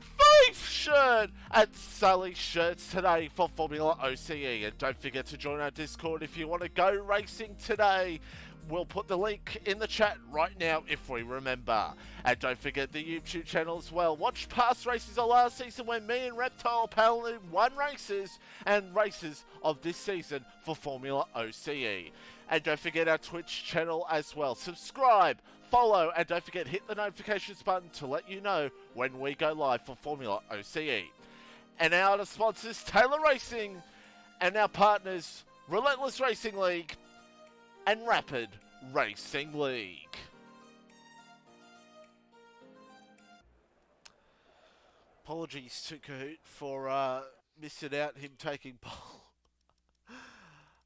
face shirt at Sally's Shirts today for FormulaOCE. And don't forget to join our Discord if you want to go racing today. We'll put the link in the chat right now if we remember. And don't forget the YouTube channel as well. Watch past races of last season when me and Reptile paddled won races and races of this season for FormulaOCE. And don't forget our Twitch channel as well. Subscribe, follow, and don't forget hit the notifications button to let you know when we go live for FormulaOCE. And our other sponsors, Taylor Racing, and our partners, Relentless Racing League and Rapid Racing League. Apologies to Kahoot for missing out him taking pole.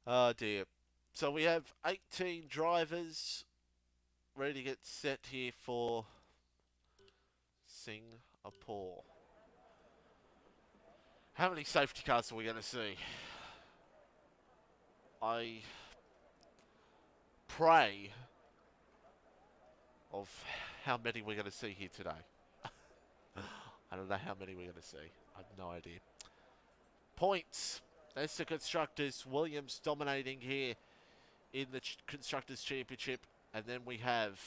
Oh dear. So we have 18 drivers ready to get set here for Singapore. How many safety cars are we going to see? I pray of how many we're going to see here today. I don't know how many we're going to see. I have no idea. Points. There's the Constructors. Williams dominating here in the Constructors Championship. And then we have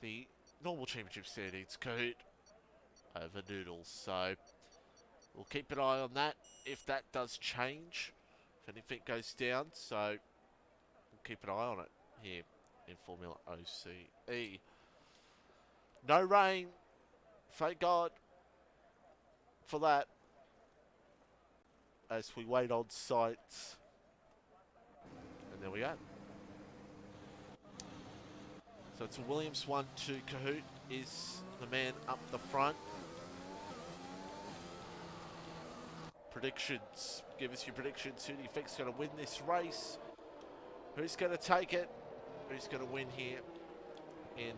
the normal championship standings. Kahoot over Noodles. So we'll keep an eye on that if that does change. If anything goes down. So keep an eye on it here in FormulaOCE. No rain, thank God for that, as we wait on sights. And there we go. So it's a Williams 1-2. Kahoot is the man up the front. Predictions. Give us your predictions. Who do you think's going to win this race? Who's going to take it? Who's going to win here in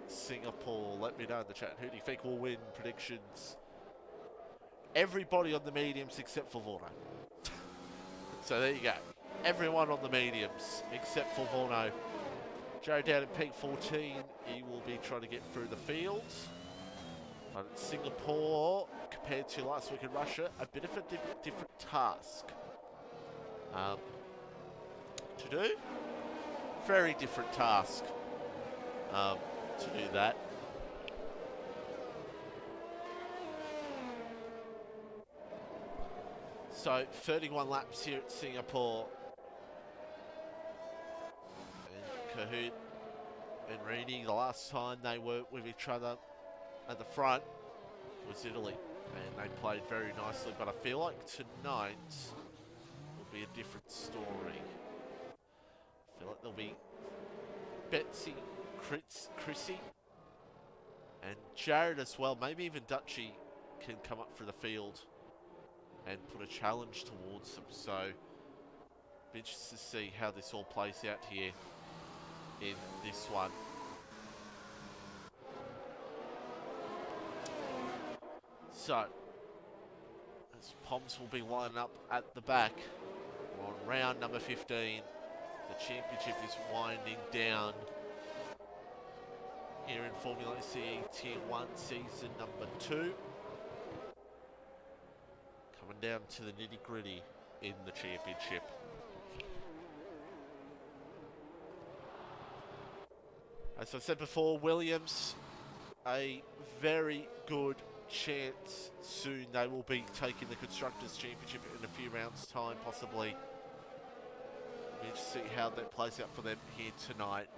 Singapore? Let me know in the chat. Who do you think will win? Predictions. Everybody on the mediums except for Vorno. So there you go. everyone on the mediums except for Vorno. Joe down at peak 14, he will be trying to get through the fields. But in Singapore, compared to last week in Russia, a bit of a different task to do. Very different task to do that. So 31 laps here at Singapore. And Kahoot and Reedy, the last time they were with each other at the front was Italy. And they played very nicely. But I feel like tonight will be a different story. I feel like there'll be Betsy, Chrissy, and Jared as well. Maybe even Dutchy can come up for the field and put a challenge towards them. So, be interested to see how this all plays out here in this one. So, as Poms will be lining up at the back, we're on round number 15. The championship is winding down here in FormulaOCE Tier 1 Season number 2. Coming down to the nitty-gritty in the championship. As I said before, Williams, a very good chance soon they will be taking the Constructors' Championship in a few rounds' time, possibly. We'll see how that plays out for them here tonight.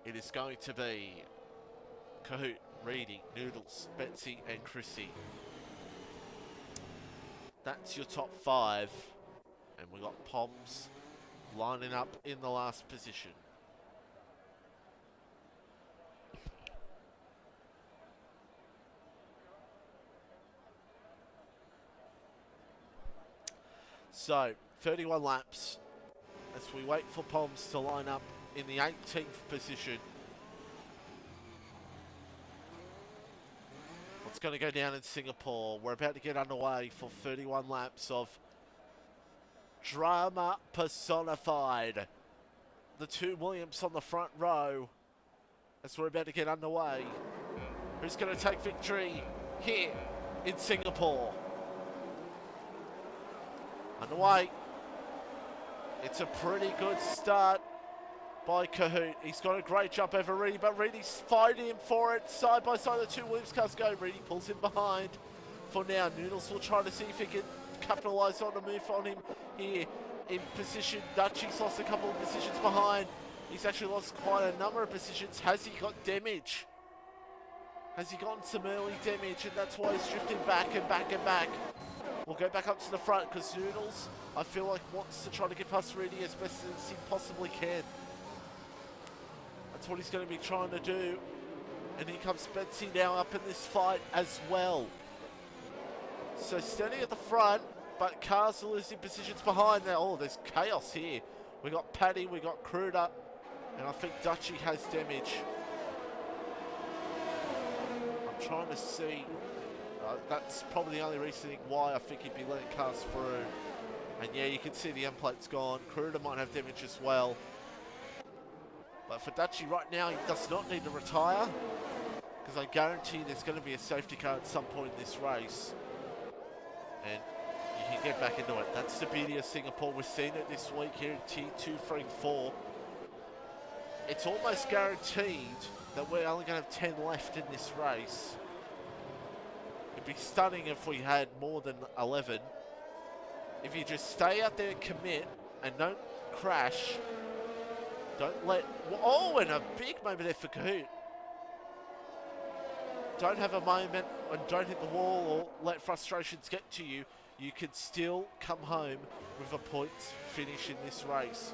It is going to be Kahoot, Reedy, Noodles, Betsy and Chrissy. That's your top 5. And we got Poms lining up in the last position. So, 31 laps as we wait for Poms to line up in the 18th position. What's going to go down in Singapore? We're about to get underway for 31 laps of drama personified. The two Williams on the front row as we're about to get underway. Who's going to take victory here in Singapore? Underway. It's a pretty good start by Kahoot. He's got a great jump over Reedy, but Reedy's fighting him for it. Side by side, the two Williams cars go. Reedy pulls in behind. For now, Noodles will try to see if he can capitalise on a move on him here in position. Dutchy's lost a couple of positions behind. He's actually lost quite a number of positions. Has he got damage? Has he gotten some early damage? And that's why he's drifting back and back and back. We'll go back up to the front because Noodles, I feel like, wants to try to get past Reedy as best as he possibly can. That's what he's going to be trying to do. And here comes Betsy now up in this fight as well. So standing at the front, but cars are losing positions behind now. Oh, there's chaos here. We got Paddy, we got Kruder, and I think Dutchy has damage. I'm trying to see. That's probably the only reason why I think he'd be letting cars through. And yeah, you can see the end plate's gone. Kruder might have damage as well. But for Dutchy right now, he does not need to retire, because I guarantee there's going to be a safety car at some point in this race. And you can get back into it. That's the beauty of Singapore. We've seen it this week here in Tier 2, 3 and 4. It's almost guaranteed that we're only going to have 10 left in this race. It'd be stunning if we had more than 11. If you just stay out there, commit, and don't crash. Don't let... Oh, and a big moment there for Kahoot. Don't have a moment and don't hit the wall or let frustrations get to you. You can still come home with a points finish in this race.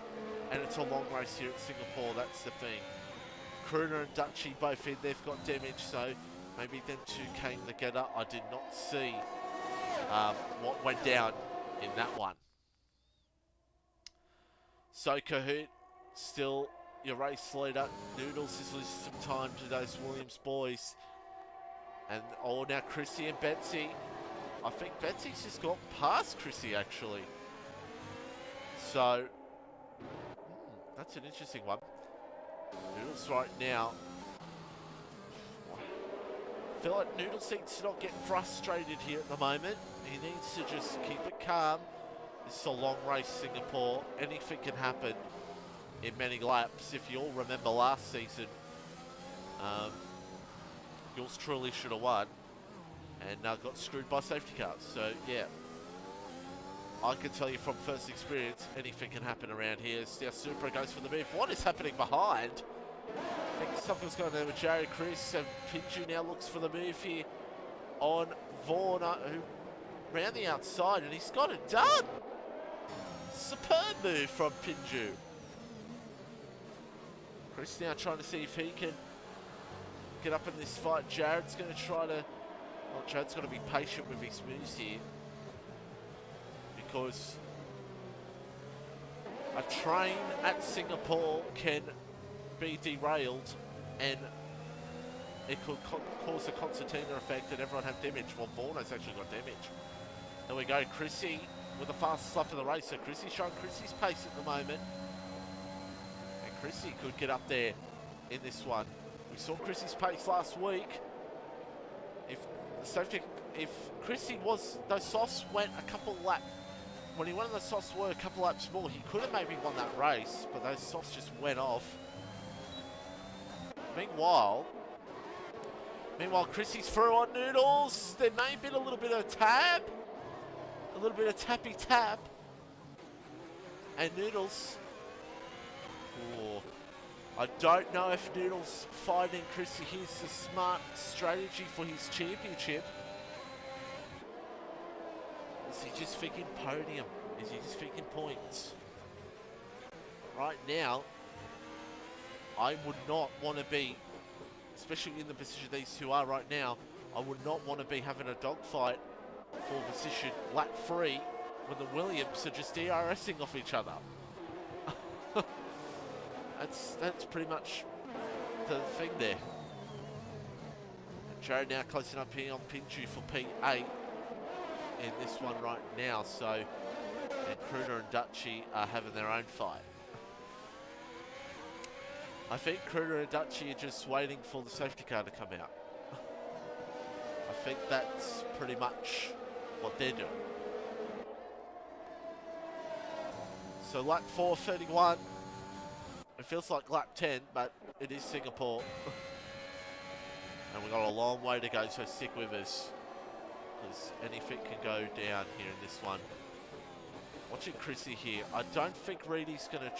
And it's a long race here at Singapore, that's the thing. Kruner and Dutchy both in, they've got damage, so maybe them two came together. I did not see what went down in that one. So Kahoot, still your race leader. Noodles is losing some time to those Williams boys. And oh, now Chrissy and Betsy. I think Betsy's just got past Chrissy actually. So, that's an interesting one. Noodles right now. I feel like Noodles needs to not get frustrated here at the moment. He needs to just keep it calm. This is a long race, Singapore. Anything can happen in many laps. If you all remember last season, yours truly should have won and got screwed by safety cars. So, yeah. I can tell you from first experience, anything can happen around here. Now Supra goes for the move. What is happening behind? I think something's going on with Jared Chris, and Pinju now looks for the move here on Varner, who ran the outside, and he's got it done. Superb move from Pinju. Chris now trying to see if he can get up in this fight. Jared's going to try to... Well, Jared's got to be patient with his moves here, because a train at Singapore can be derailed and it could cause a concertina effect and everyone have damage. Well, Varner's actually got damage. There we go, Chrissy with the fastest lap of the race. So Chrissy's showing Chrissy's pace at the moment. And Chrissy could get up there in this one. We saw Chrissy's pace last week. If Chrissy was, those softs went a couple laps, when he went on the softs were a couple laps more, he could have maybe won that race, but those softs just went off. Meanwhile, Chrissy's through on Noodles. There may have been a little bit of tab. A little bit of tappy tap. And Noodles. Oh, I don't know if Noodles finding Chrissy here's the smart strategy for his championship. Is he just thinking podium? Is he just thinking points? Right now, I would not want to be, especially in the position these two are right now, I would not want to be having a dogfight for position lap 3 when the Williams are just DRSing off each other. That's pretty much the thing there. Jared now closing up here on Pinju for P8 in this one right now. So, and Kruder and Dutchy are having their own fight. I think Kruder and Dutchy are just waiting for the safety car to come out. I think that's pretty much what they're doing. So lap 4:31. It feels like lap 10, but it is Singapore. And we've got a long way to go, so stick with us, because anything can go down here in this one. Watching Chrissy here. I don't think Reedy's going to...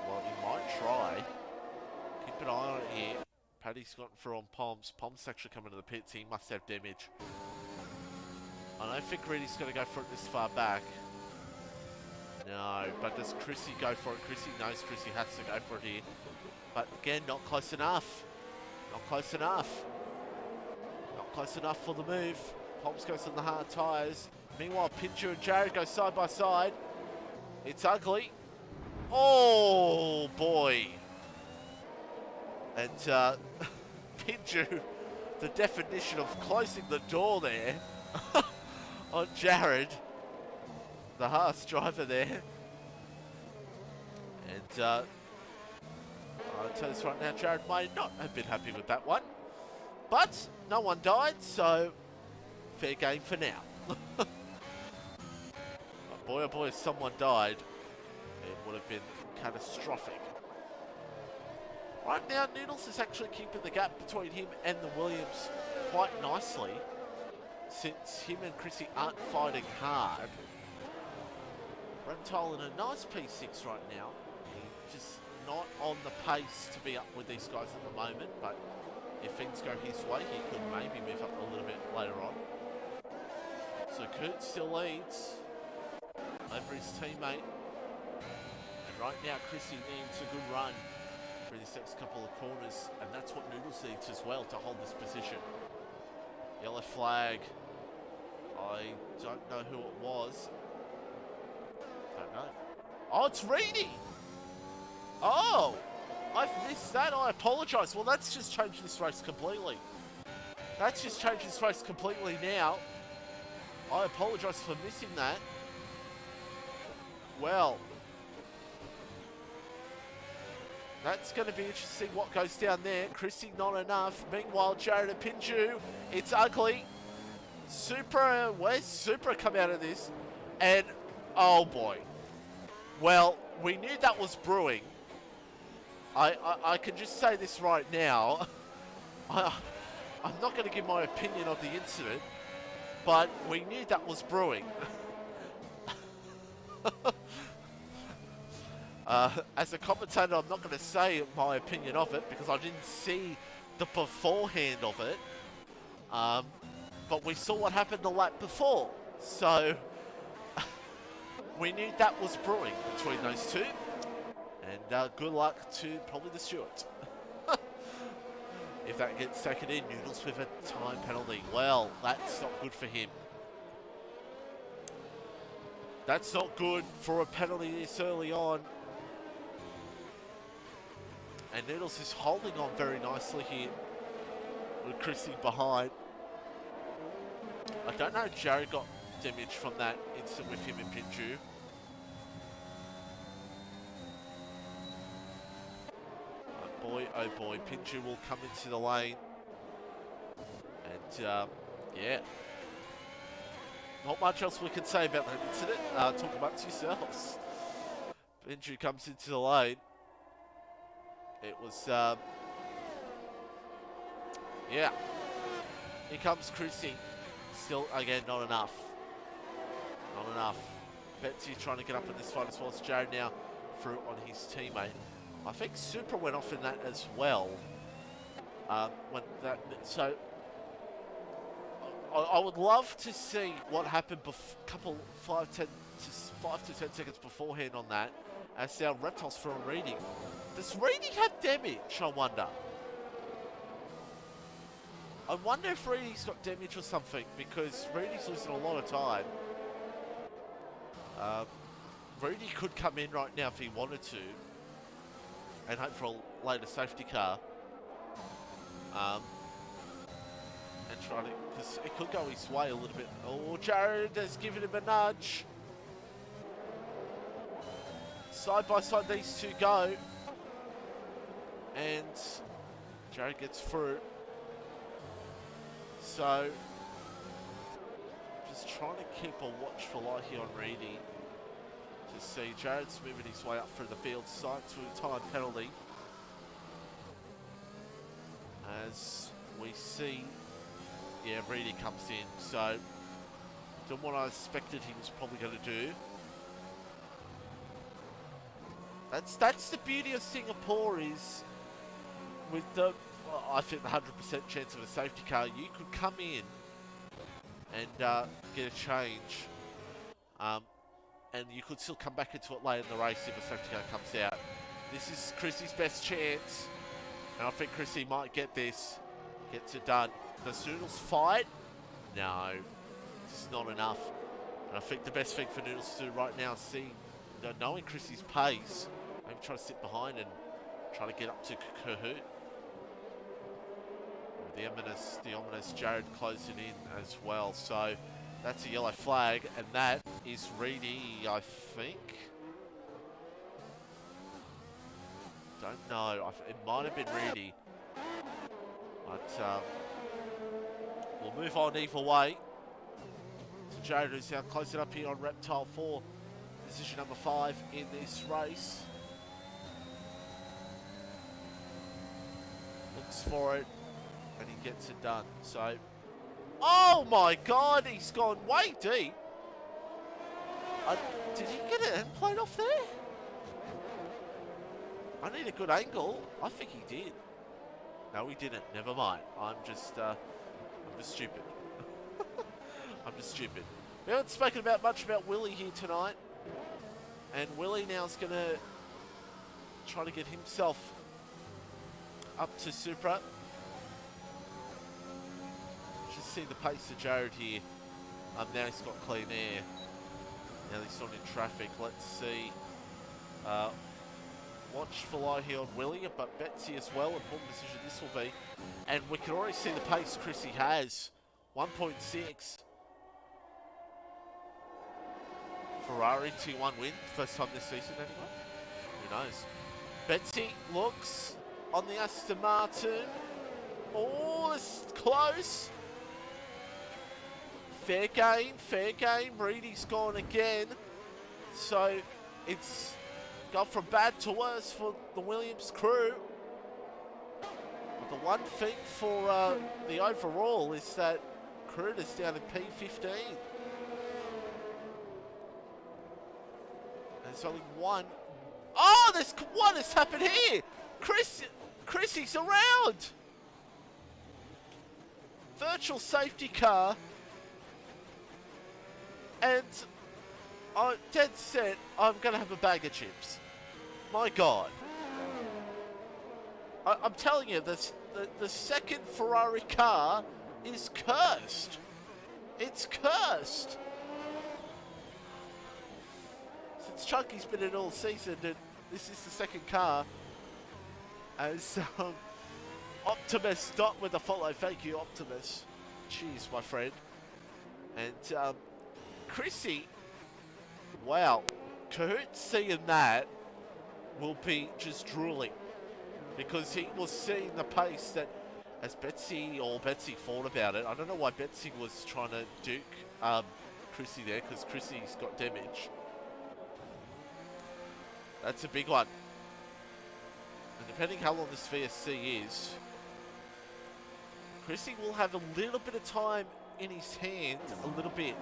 Well, he might try. Keep an eye on it here. Paddy's gotten through on Pom's. Pom's actually coming to the pits. He must have damage. I don't think Reedy's going to go for it this far back. No, but does Chrissy go for it? Chrissy knows Chrissy has to go for it here. But again, not close enough. Not close enough. Not close enough for the move. Pomps goes on the hard tyres. Meanwhile, Pinju and Jared go side by side. It's ugly. Oh, boy. And Pinju, the definition of closing the door there on Jared, the Haas driver there. And I'll tell you this right now, Jared may not have been happy with that one. But no one died, so fair game for now. But boy, oh boy, if someone died, it would have been catastrophic. Right now, Noodles is actually keeping the gap between him and the Williams quite nicely, since him and Chrissy aren't fighting hard. Reptile in a nice P6 right now. He's just not on the pace to be up with these guys at the moment, but if things go his way, he could maybe move up a little bit later on. So Kurt still leads over his teammate. And right now, Chrissy needs a good run through this next couple of corners, and that's what Noodles needs as well to hold this position. Yellow flag. I don't know who it was. Don't know. Oh, it's Reedy! Oh! I've missed that. I apologise. Well, that's just changed this race completely. That's just changed this race completely now. I apologise for missing that. Well, That's going to be interesting what goes down there. Chrissy, not enough. Meanwhile, Jared and Pinju, it's ugly. Supra, where's Supra come out of this? And, oh boy. Well, we knew that was brewing. I can just say this right now. I'm not going to give my opinion of the incident, but we knew that was brewing. As a commentator, I'm not going to say my opinion of it because I didn't see the beforehand of it. But we saw what happened the lap before. So, we knew that was brewing between those two. And good luck to probably the Stewards. If that gets taken in, Noodles with a time penalty. Well, that's not good for him. That's not good for a penalty this early on. And Noodles is holding on very nicely here with Chrissy behind. I don't know if Jared got damage from that incident with him and Pinju. Oh boy, Pinju will come into the lane. And, yeah. Not much else we can say about that incident. Talk amongst yourselves. Pinju comes into the lane. It was, yeah. Here comes Chrissy. Still, again, not enough. Not enough. Betsy trying to get up in this fight as well as Jared now through on his teammate. I think Supra went off in that as well. So I would love to see what happened 5 to 10 seconds beforehand on that as our Reptiles for a reading. Does Reedy have damage, I wonder? I wonder if Reedy's got damage or something, because Reedy's losing a lot of time. Reedy could come in right now if he wanted to, and hope for a later safety car. And try to, because it could go his way a little bit. Oh, Jared has given him a nudge. Side by side these two go. And Jared gets through. So, just trying to keep a watchful eye here on Reedy to see Jared's moving his way up through the field side to a time penalty. As we see, yeah, Reedy comes in. So, doing what I expected he was probably going to do. That's the beauty of Singapore is with the, well, I think the 100% chance of a safety car, you could come in and get a change, and you could still come back into it later in the race if a safety car comes out. This is Chrissy's best chance, and I think Chrissy might get this, gets it done. Does Noodles fight? No, it's not enough. And I think the best thing for Noodles to do right now is knowing Chrissy's pace, maybe try to sit behind and try to get up to Kahoot. The ominous Jared closing in as well. So that's a yellow flag, and that is Reedy, I think. Don't know. It might have been Reedy. But we'll move on either way. So Jared is now closing up here on Reptile 4. Position number 5 in this race. Looks for it. And he gets it done. So, oh my God, he's gone way deep. Did he get an end plate off there? I need a good angle. I think he did. No, he didn't. Never mind. I'm just stupid. I'm just stupid. We haven't spoken much about Willie here tonight, and Willie now is going to try to get himself up to Supra. See the pace of Jared here. Now he's got clean air. Now he's not in traffic. Let's see. Watchful eye here on Willie, but Betsy as well. Important decision this will be. And we can already see the pace Chrissy has. 1.6. Ferrari T1 win. First time this season, anyone? Who knows? Betsy looks on the Aston Martin. Oh, it's close. Fair game, fair game. Reedy's gone again. So it's gone from bad to worse for the Williams crew. But the one thing for the overall is that Cruta's down in P15. There's only one. Oh, what has happened here? Chrissy's around. Virtual safety car. And I'm dead set I'm going to have a bag of chips. My God. I'm telling you, the second Ferrari car is cursed. It's cursed. Since Chunky's been in all season, and this is the second car. As Optimus dot with a follow. Thank you, Optimus. Cheers, my friend. And Chrissy, wow, Kahoot seeing that will be just drooling, because he was seeing the pace that, as Betsy thought about it. I don't know why Betsy was trying to duke Chrissy there, because Chrissy's got damage. That's a big one. And depending how long this VSC is, Chrissy will have a little bit of time in his hand, a little bit.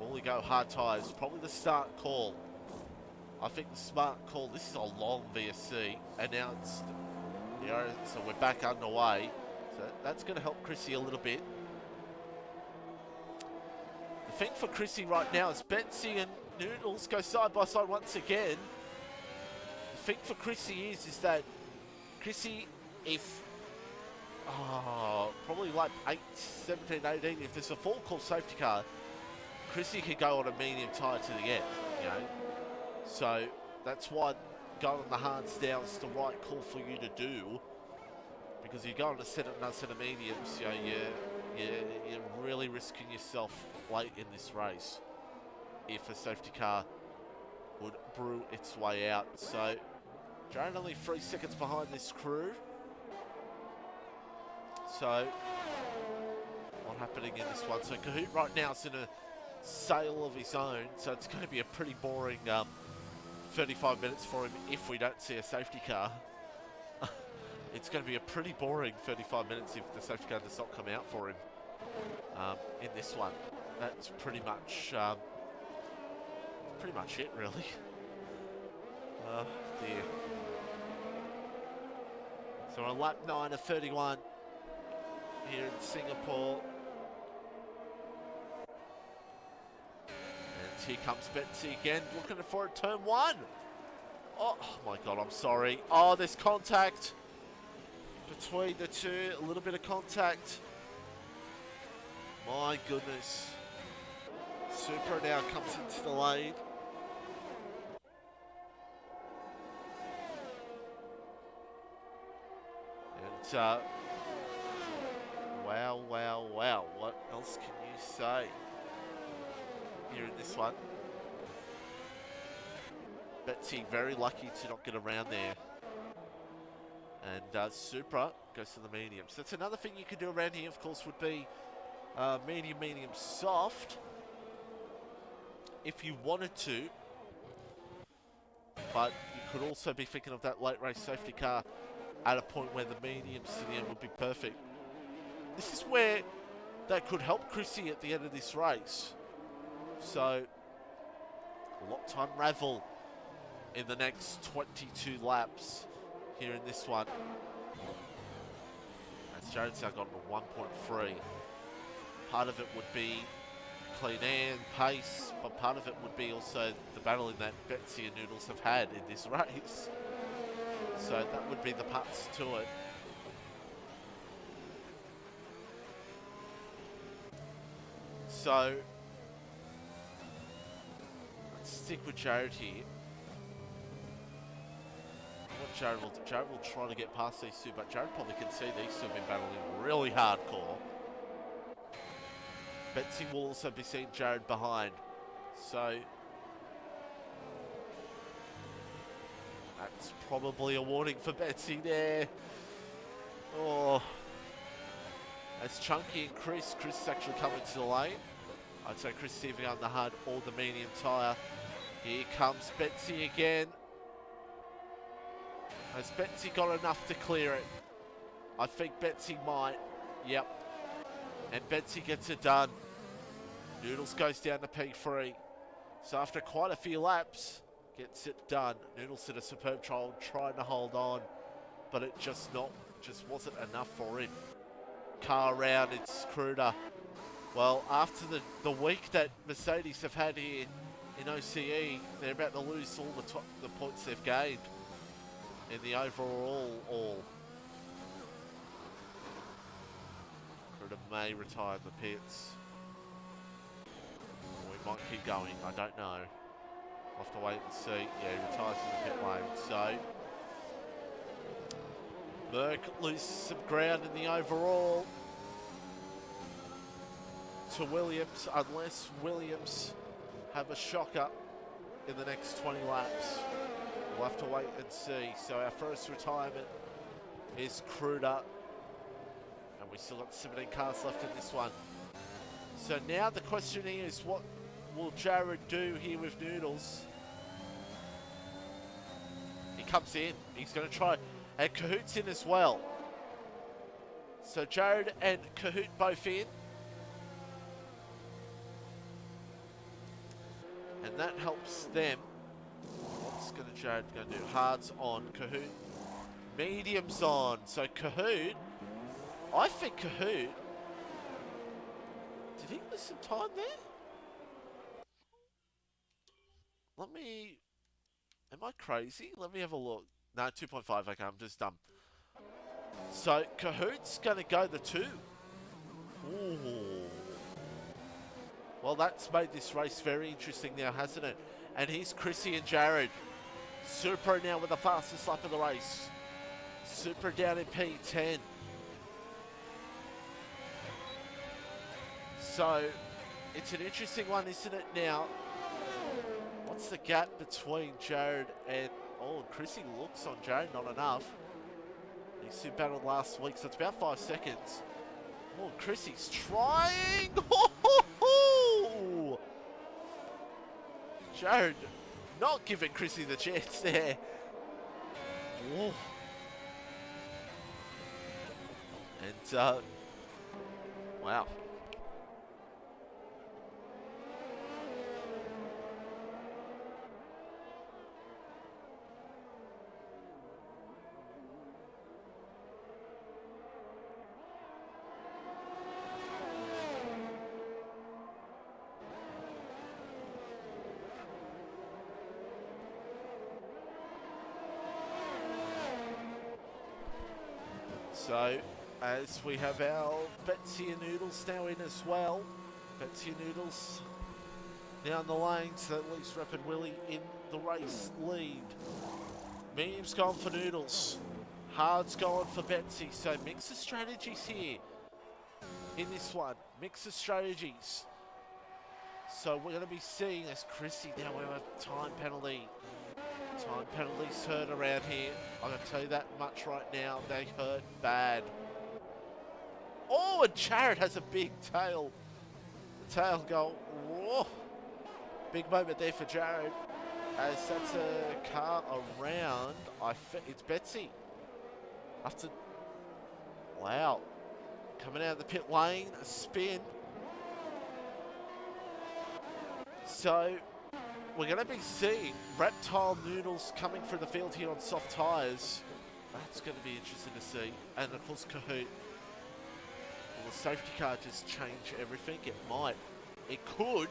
Will we go hard tyres? Probably the start call. I think the smart call. This is a long VSC, and now it's, you know, so we're back underway. So that's going to help Chrissy a little bit. The thing for Chrissy right now is Betsy and Noodles go side by side once again. The thing for Chrissy is that Chrissy, if probably like 17, 18, if there's a full call safety car, Chrissy can go on a medium tyre to the end, you know. So that's why going on the hards down is the right call for you to do, because you go on another set of mediums, you know, you're really risking yourself late in this race if a safety car would brew its way out. So Jared only 3 seconds behind this crew. So what happening in this one? So Kahoot right now is in a sail of his own, so it's going to be a pretty boring 35 minutes for him if we don't see a safety car. It's going to be a pretty boring 35 minutes if the safety car does not come out for him in this one. That's pretty much it, really. Oh dear. So on lap 9 of 31 here in Singapore. And here comes Betsy again, looking for a turn 1. Oh my God, I'm sorry. Oh, there's contact between the two. A little bit of contact. My goodness. Supra now comes into the lead. And wow, wow, wow. What else can you say here in this one? Betsy very lucky to not get around there. And Supra goes to the medium. So that's another thing you could do around here, of course, would be medium, soft, if you wanted to. But you could also be thinking of that late race safety car at a point where the medium to the end would be perfect. This is where that could help Chrissy at the end of this race. So, a lot to unravel in the next 22 laps here in this one. As Jared's now gotten to 1.3. Part of it would be clean air and pace, but part of it would be also the battling that Betsy and Noodles have had in this race. So that would be the parts to it. So let's stick with Jared here. What Jared will do, Jared will try to get past these two, but Jared probably can see these two have been battling really hardcore. Betsy will also be seeing Jared behind. So It's probably a warning for Betsy there. Oh. As Chunky and Chris is actually coming to the lane. I'd say Chris is either on the hard or the medium tyre. Here comes Betsy again. Has Betsy got enough to clear it? I think Betsy might. Yep. And Betsy gets it done. Noodles goes down to P3. So after quite a few laps, gets it done. Noodles did a superb trial trying to hold on, but it just wasn't enough for him. Car round, it's Kruder. Well, after the week that Mercedes have had here in OCE, they're about to lose all the points they've gained in the overall all. Kruder may retire in the pits. Or we might keep going, I don't know. We'll have to wait and see. Yeah, he retires in the pit lane. So Merck loses some ground in the overall to Williams, unless Williams have a shocker in the next 20 laps. We'll have to wait and see. So our first retirement is Kruder, and we still got 17 cars left in this one. So now the question is, what will Jared do here with Noodles? He comes in, he's going to try, and Cahoot's in as well. So Jared and Cahoot both in. And that helps them. What's Jared going to do? Hard's on. Cahoot. Medium's on. So Cahoot. I think Cahoot. Did he lose some time there? Let me. Am I crazy? Let me have a look. No, 2.5. Okay, I'm just dumb. So Cahoot's going to go the 2. Ooh. Well, that's made this race very interesting now, hasn't it? And here's Chrissy and Jared. Supra now with the fastest lap of the race. Supra down in P10. So, it's an interesting one, isn't it now? What's the gap between Jared and... Oh, Chrissy looks on Jared, not enough. He's been battled last week, so it's about 5 seconds. Oh, Chrissy's trying! Jared not giving Chrissy the chance there. Whoa. And, wow. So, as we have our Betsy and Noodles now in as well. Betsy and Noodles down the lane, so at least Rapid Willie in the race lead. Medium's gone for Noodles. Hard's gone for Betsy. So mix of strategies here in this one. Mix of strategies. So we're going to be seeing as Chrissy now we have a time penalty. Time penalties hurt around here. I'm going to tell you that much right now. They hurt bad. Oh, and Jared has a big tail. The tail go. Whoa. Big moment there for Jared. As that's a car around. It's Betsy. After. Wow. Coming out of the pit lane. A spin. So. We're going to be seeing Reptile Noodles coming through the field here on soft tyres. That's going to be interesting to see. And of course Cahoot. Will the safety car just change everything? It might. It could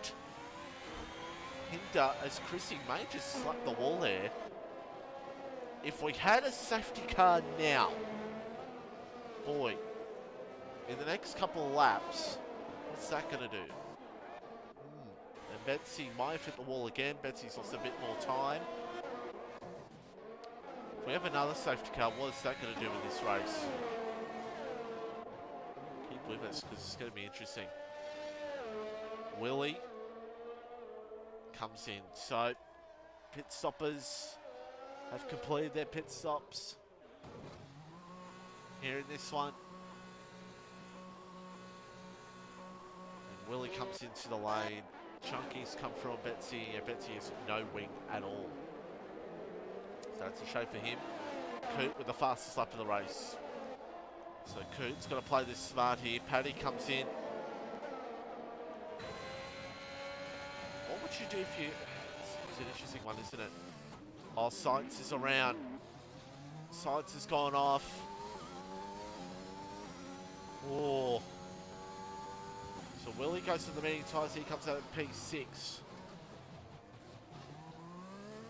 hinder as Chrissy may just slap the wall there. If we had a safety car now, boy, in the next couple of laps, what's that going to do? And Betsy might hit the wall again. Betsy's lost a bit more time. If we have another safety car, what's that going to do in this race? Keep with us because it's going to be interesting. Willie comes in. So, pit stoppers have completed their pit stops here in this one. And Willie comes into the lane. Chunky's come through on Betsy. Yeah, Betsy has no wing at all. So it's a show for him. Coot with the fastest lap of the race. So Coot's got to play this smart here. Paddy comes in. What would you do if you... It's an interesting one, isn't it? Oh, Science is around. Science has gone off. Oh. So Willie goes to the meeting tires. He comes out at P6.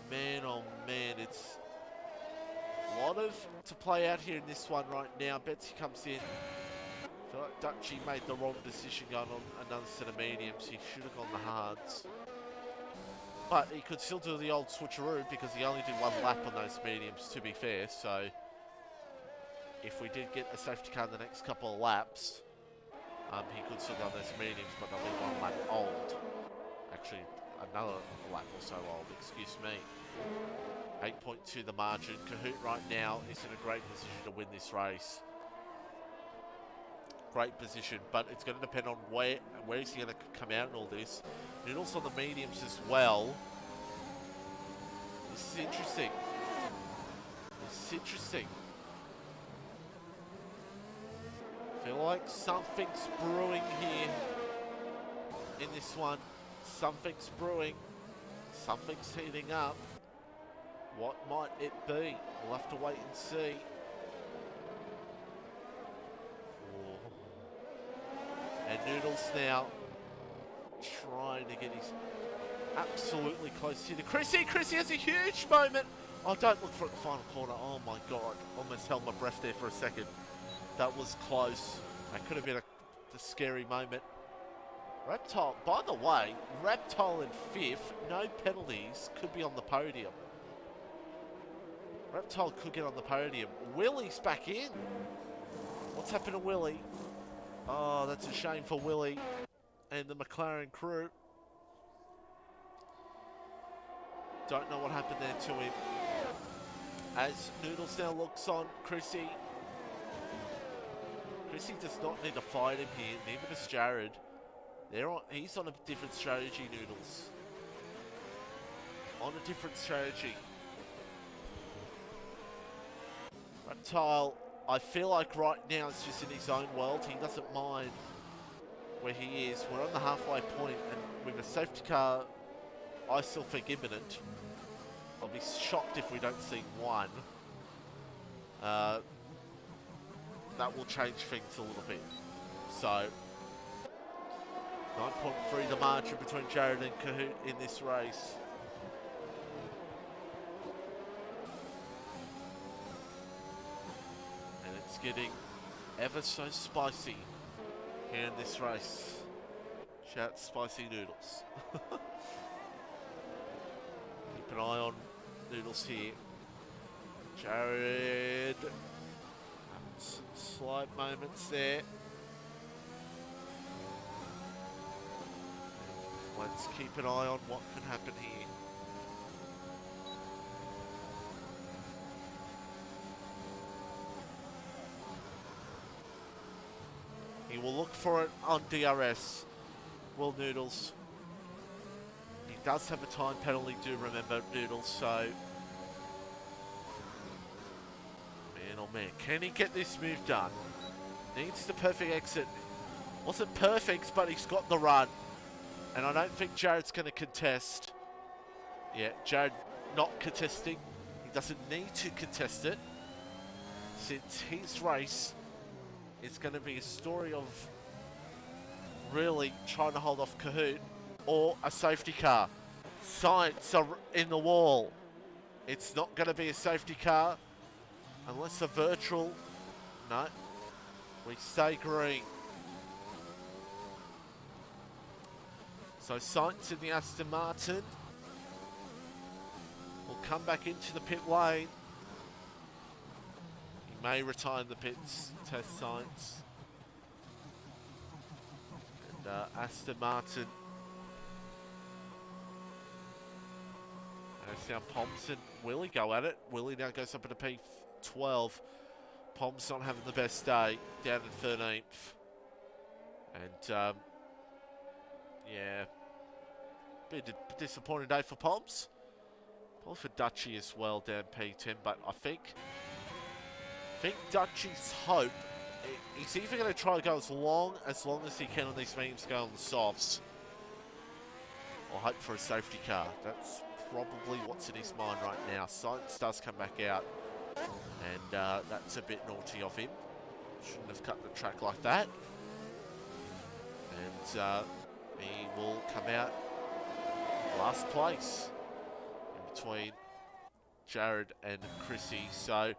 Man, oh man, it's a lot of to play out here in this one right now. Betsy comes in. I feel like Dutchy made the wrong decision going on another set of mediums. He should have gone the hards. But he could still do the old switcheroo because he only did one lap on those mediums, to be fair. So if we did get a safety car in the next couple of laps, he could still go on those mediums, but they'll be one lap old. Actually, another lap or so old, excuse me. 8.2 the margin. Kahoot right now is in a great position to win this race. Great position, but it's going to depend on where is he going to come out in all this. Noodles on the mediums as well. This is interesting. This is interesting. I feel like something's brewing here in this one. Something's brewing. Something's heating up. What might it be? We'll have to wait and see. And Noodles now trying to get his absolutely close here to Chrissy. Chrissy has a huge moment. Oh, don't look for it in the final corner. Oh my God. Almost held my breath there for a second. That was close. That could have been a scary moment. Reptile, by the way, Reptile in 5th, no penalties, could be on the podium. Reptile could get on the podium. Willie's back in. What's happened to Willie? Oh, that's a shame for Willie and the McLaren crew. Don't know what happened there to him. As Noodles now looks on Chrissy. Chrissy does not need to fight him here, neither does Jared. He's on a different strategy, Noodles. On a different strategy. Reptile, I feel like right now it's just in his own world. He doesn't mind where he is. We're on the halfway point, and with a safety car, I still think imminent. I'll be shocked if we don't see one. That will change things a little bit. So, 9.3 the margin between Jared and Kahoot in this race. And it's getting ever so spicy here in this race. Shout Spicy Noodles. Keep an eye on Noodles here. Jared. Some slight moments there. Let's keep an eye on what can happen here. He will look for it on DRS. Will Noodles. He does have a time penalty, do remember, Noodles, so... Man, oh man, can he get this move done? Needs the perfect exit. Wasn't perfect, but he's got the run. And I don't think Jared's going to contest. Yeah, Jared not contesting. He doesn't need to contest it. Since his race is going to be a story of really trying to hold off Kahoot or a safety car. Science are in the wall. It's not going to be a safety car unless a virtual. No, we stay green. So Science in the Aston Martin will come back into the pit lane. He may retire in the pits, test Science. And Aston Martin. As now Poms and Willie go at it. Willie now goes up into P12. Poms not having the best day, down in 13th. And, yeah, bit of a disappointing day for Poms. Probably for Dutchy as well, down P10. But I think Dutchy's hope, he's either going to try to go as long as he can on these mediums, go on the softs, or hope for a safety car. That's probably what's in his mind right now. Science does come back out, and that's a bit naughty of him. Shouldn't have cut the track like that. And he will come out last place in between Jared and Chrissy. So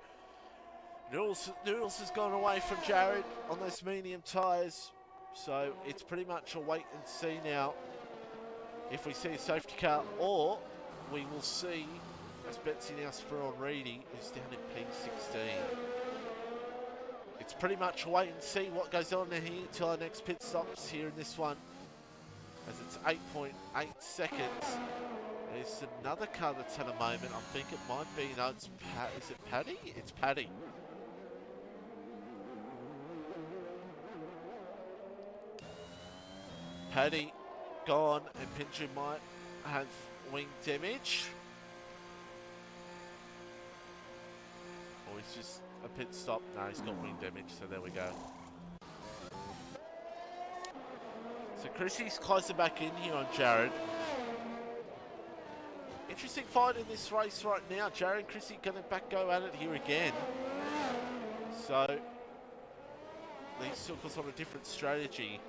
Noodles has gone away from Jared on those medium tyres. So it's pretty much a wait and see now if we see a safety car, or we will see, as Betsy now through on Reedy, who's down in P16. It's pretty much a wait and see what goes on here until our next pit stops here in this one, as it's 8.8 seconds. There's another car that's had a moment. I think it might be, no, it's is it Paddy? It's Paddy. Paddy gone, and Pinju might have wing damage. Or he's just a pit stop. No, he's got wing damage, so there we go. So Chrissy's closing back in here on Jared. Interesting fight in this race right now. Jared and Chrissy going to go at it here again. So these took us on a different strategy.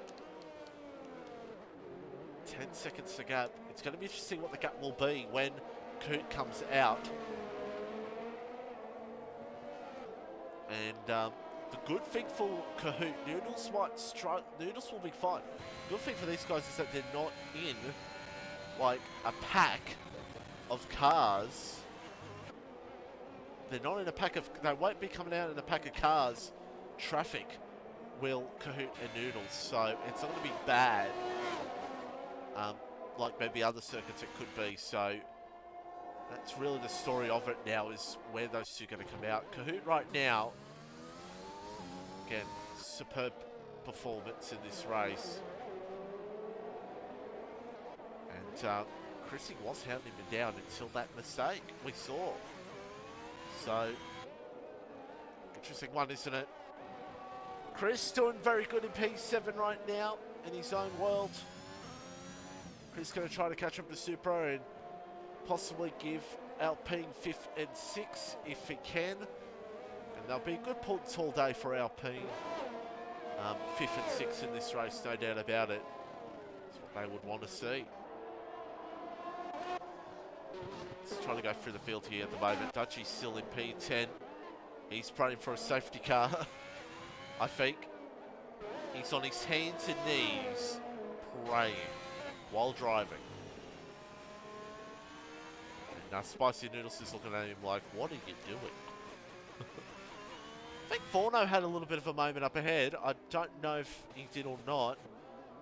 10 seconds to gap. It's going to be interesting what the gap will be when Coot comes out. And the good thing for Kahoot, Noodles might struggle. Noodles will be fine. The good thing for these guys is that they're not in like a pack of cars. They're not in a pack of. They won't be coming out in a pack of cars. Traffic will Kahoot and Noodles, so it's not going to be bad. Like maybe other circuits it could be. So that's really the story of it now, is where those two are going to come out. Kahoot right now, again, superb performance in this race. And Chrissy was hounding him down until that mistake we saw. So, interesting one, isn't it? Chris doing very good in P7 right now in his own world. Chris going to try to catch up to Supro and possibly give Alpine 5th and 6th if he can. And there'll be good points all day for Alpine. 5th and 6th in this race, no doubt about it. That's what they would want to see. Let's try to go through the field here at the moment. Dutchy's still in P10. He's praying for a safety car, I think. He's on his hands and knees praying while driving. And Spicy Noodles is looking at him like, what are you doing? I think Forno had a little bit of a moment up ahead. I don't know if he did or not.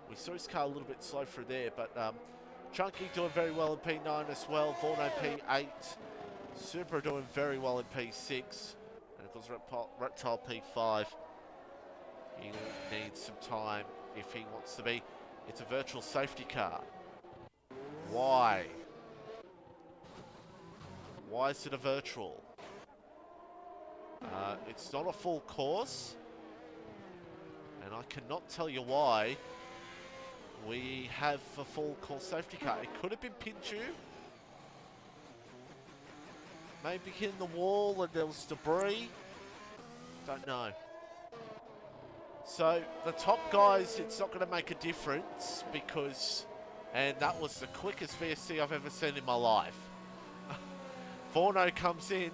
We saw his car a little bit slow through there, but Chunky doing very well in P9 as well. Forno P8. Supra doing very well in P6. And of course Reptile P5. He needs some time if he wants to be. It's a virtual safety car. Why? Why is it a virtual? It's not a full course. And I cannot tell you why we have a full course safety car. It could have been Pinju. Maybe hitting the wall and there was debris. Don't know. So the top guys, it's not going to make a difference because, and that was the quickest VSC I've ever seen in my life. Forno comes in,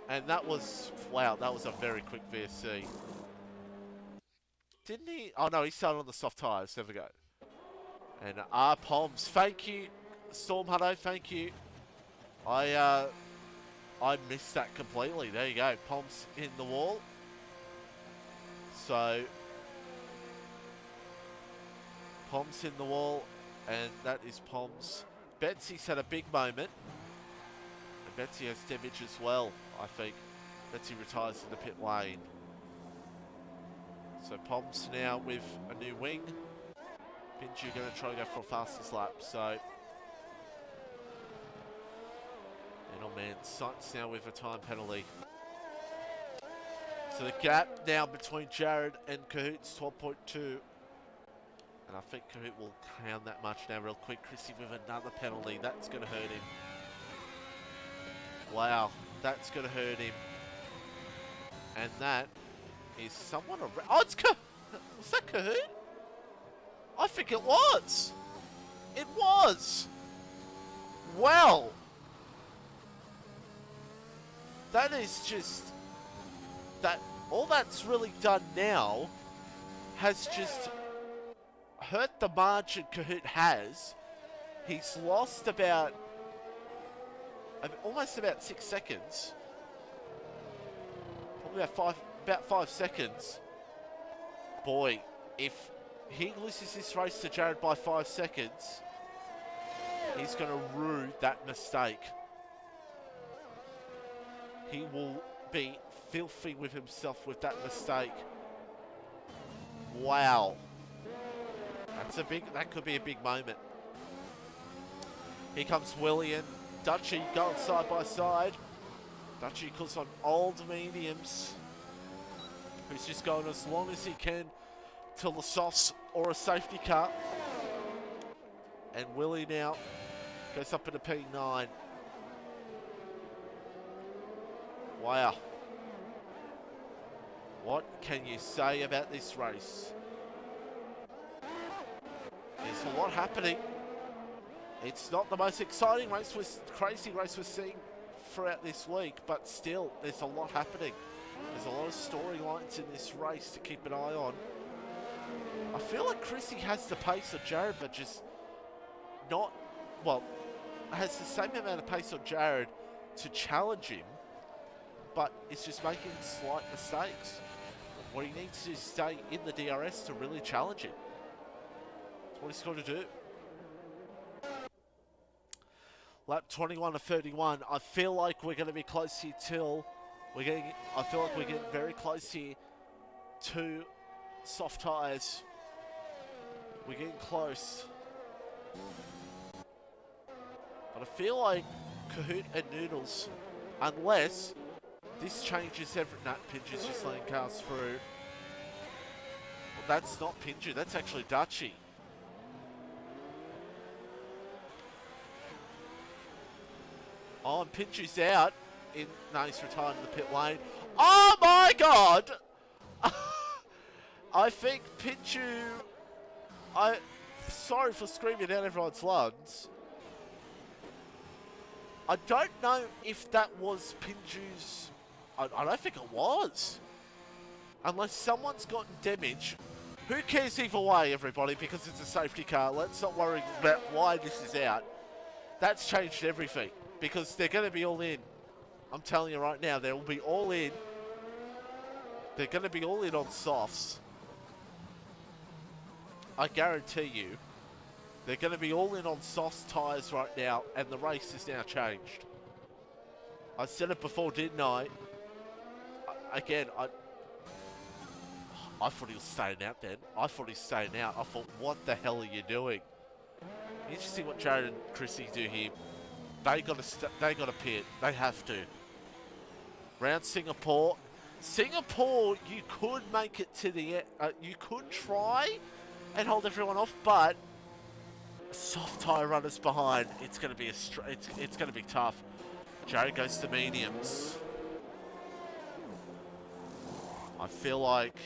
and that was, wow, that was a very quick VSC. Didn't he? Oh no, he started on the soft tyres. There we go. And Poms, thank you, Storm Hutto, thank you. I missed that completely. There you go, Poms in the wall. So, Poms in the wall, and that is Poms Betsy's had a big moment. And Betsy has damage as well, I think. Betsy retires in the pit lane. So Pom's now with a new wing. Pinju going to try to go for a fastest lap. So man, Sykes now with a time penalty. So the gap now between Jared and Cahoot's 12.2. And I think Cahoot will count that much now real quick. Chrissy with another penalty. That's going to hurt him. Wow, that's going to hurt him. And that is someone around. Oh, it's was that Cahoot? I think it was. It was. Wow. That is just... that. All that's really done now has just hurt the margin Cahoot has. He's lost about... almost about 6 seconds. Probably about 5 seconds. Boy, if he loses this race to Jared by 5 seconds, he's going to rue that mistake. He will be filthy with himself with that mistake. Wow. That could be a big moment. Here comes William. Dutchy going side by side. Dutchy calls on old mediums. Who's just going as long as he can till the softs or a safety car. And Willie now goes up into P9. Wow. What can you say about this race? There's a lot happening. It's not the most exciting race, crazy race we're seeing throughout this week, but still, there's a lot happening. There's a lot of storylines in this race to keep an eye on. I feel like Chrissy has the pace of Jared, but just not, well, has the same amount of pace on Jared to challenge him, but it's just making slight mistakes. What he needs to stay in the DRS to really challenge him. That's what he's got to do. Lap 21 to 31. I feel like we're going to be close here till I feel like we're getting very close here to soft tyres. We're getting close. But I feel like Cahoot and Noodles, unless this changes every... Nah, Pinju's just letting cars through. Well, that's not Pinju, that's actually Dutchy. Oh, and Pinju's out. No, he's retired in the pit lane. Oh my god! I think Pinju... Sorry for screaming down everyone's lungs. I don't know if that was Pinju's... I don't think it was. Unless someone's gotten damage. Who cares either way, everybody, because it's a safety car. Let's not worry about why this is out. That's changed everything. Because they're going to be all in. I'm telling you right now, they will be all in. They're going to be all in on softs. I guarantee you. They're going to be all in on soft tyres right now, and the race is now changed. I said it before, didn't I? Again, I thought he was staying out then. I thought he was staying out. I thought, what the hell are you doing? You just see what Jared and Chrissy do here. They got to pit. They have to. Round Singapore. Singapore, you could make it to the end. You could try and hold everyone off, but soft tyre runners behind. It's going to be it's going to be tough. Jared goes to mediums. I feel like,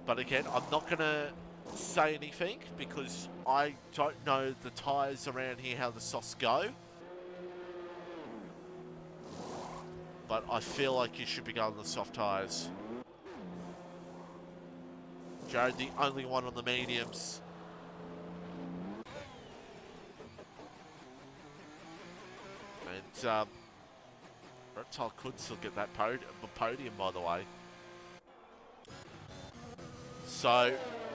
but again, I'm not going to say anything because I don't know the tyres around here, how the softs go. But I feel like you should be going the soft tyres. Jared, the only one on the mediums. And Reptile could still get that podium, by the way. So,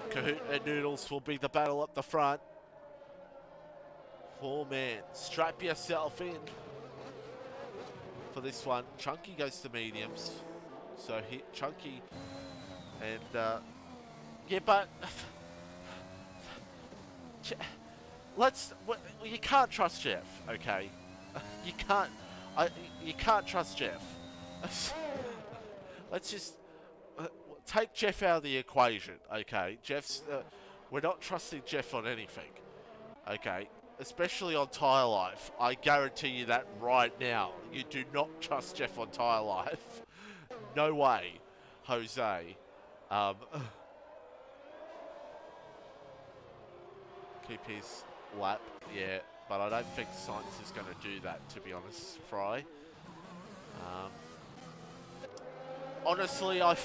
Cahoot and Noodles will be the battle up the front. Poor man. Strap yourself in for this one. Chunky goes to mediums. So hit Chunky. And, yeah, but... you can't trust Jeff, okay? You can't... you can't trust Jeff. Let's just... take Jeff out of the equation, okay? We're not trusting Jeff on anything, okay? Especially on Tyre Life. I guarantee you that right now. You do not trust Jeff on Tyre Life. No way, Jose. Keep his lap, yeah. But I don't think Science is going to do that, to be honest, Fry. Honestly, I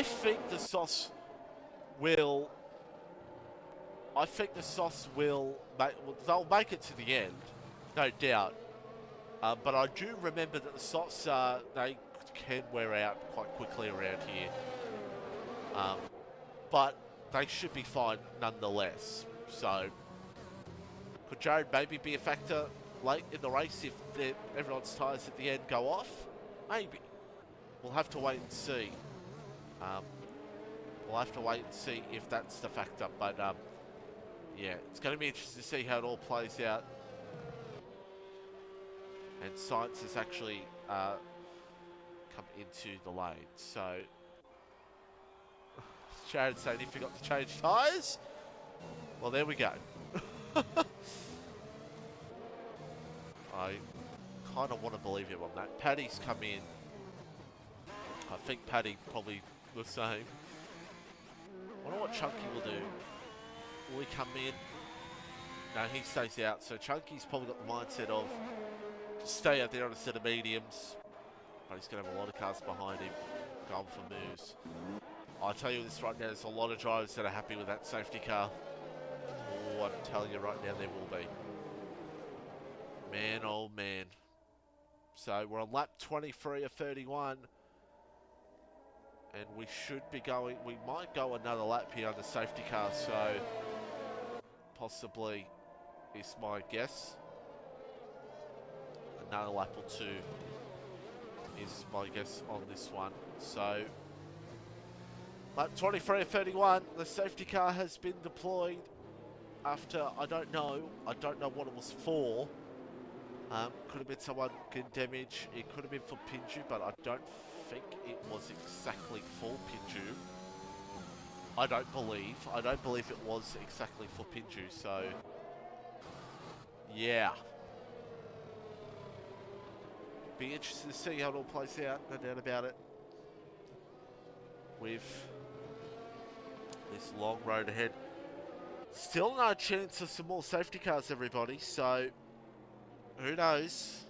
think the sauce will... I think the sauce will... they'll make it to the end, no doubt. But I do remember that the sauce, they can wear out quite quickly around here. But they should be fine nonetheless. So, could Jared maybe be a factor late in the race if everyone's tyres at the end go off? Maybe. We'll have to wait and see. We'll have to wait and see if that's the factor. But, yeah, it's going to be interesting to see how it all plays out. And Science has actually come into the lane. So, Jared saying he forgot to change tyres. Well, there we go. I kind of want to believe him on that. Paddy's come in. I think Paddy probably the same. I wonder what Chunky will do. Will he come in? No, he stays out. So Chunky's probably got the mindset of just stay out there on a set of mediums. But he's going to have a lot of cars behind him going for moves. I tell you this right now, there's a lot of drivers that are happy with that safety car. Oh, I'm telling you right now, there will be. Man, oh man. So we're on lap 23 of 31. And we should be going, we might go another lap here on the safety car, so possibly is my guess. Another lap or two is my guess on this one. So, lap 23 of 31, the safety car has been deployed after, I don't know what it was for. Could have been someone getting damage, it could have been for Pinju, but I don't think it was exactly for Pinju. I don't believe it was exactly for Pinju, so yeah. Be interested to see how it all plays out, no doubt about it. With this long road ahead. Still no chance of some more safety cars, everybody, so who knows?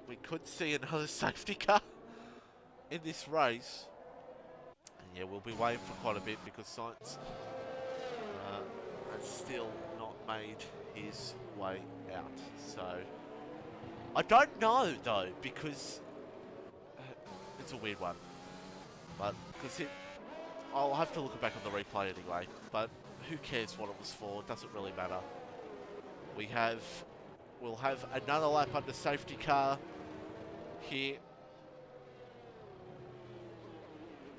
We could see another safety car in this race. And yeah, we'll be waiting for quite a bit because Science has still not made his way out. So, I don't know though, because it's a weird one. But, because I'll have to look back on the replay anyway. But, who cares what it was for? It doesn't really matter. We'll have another lap under safety car here,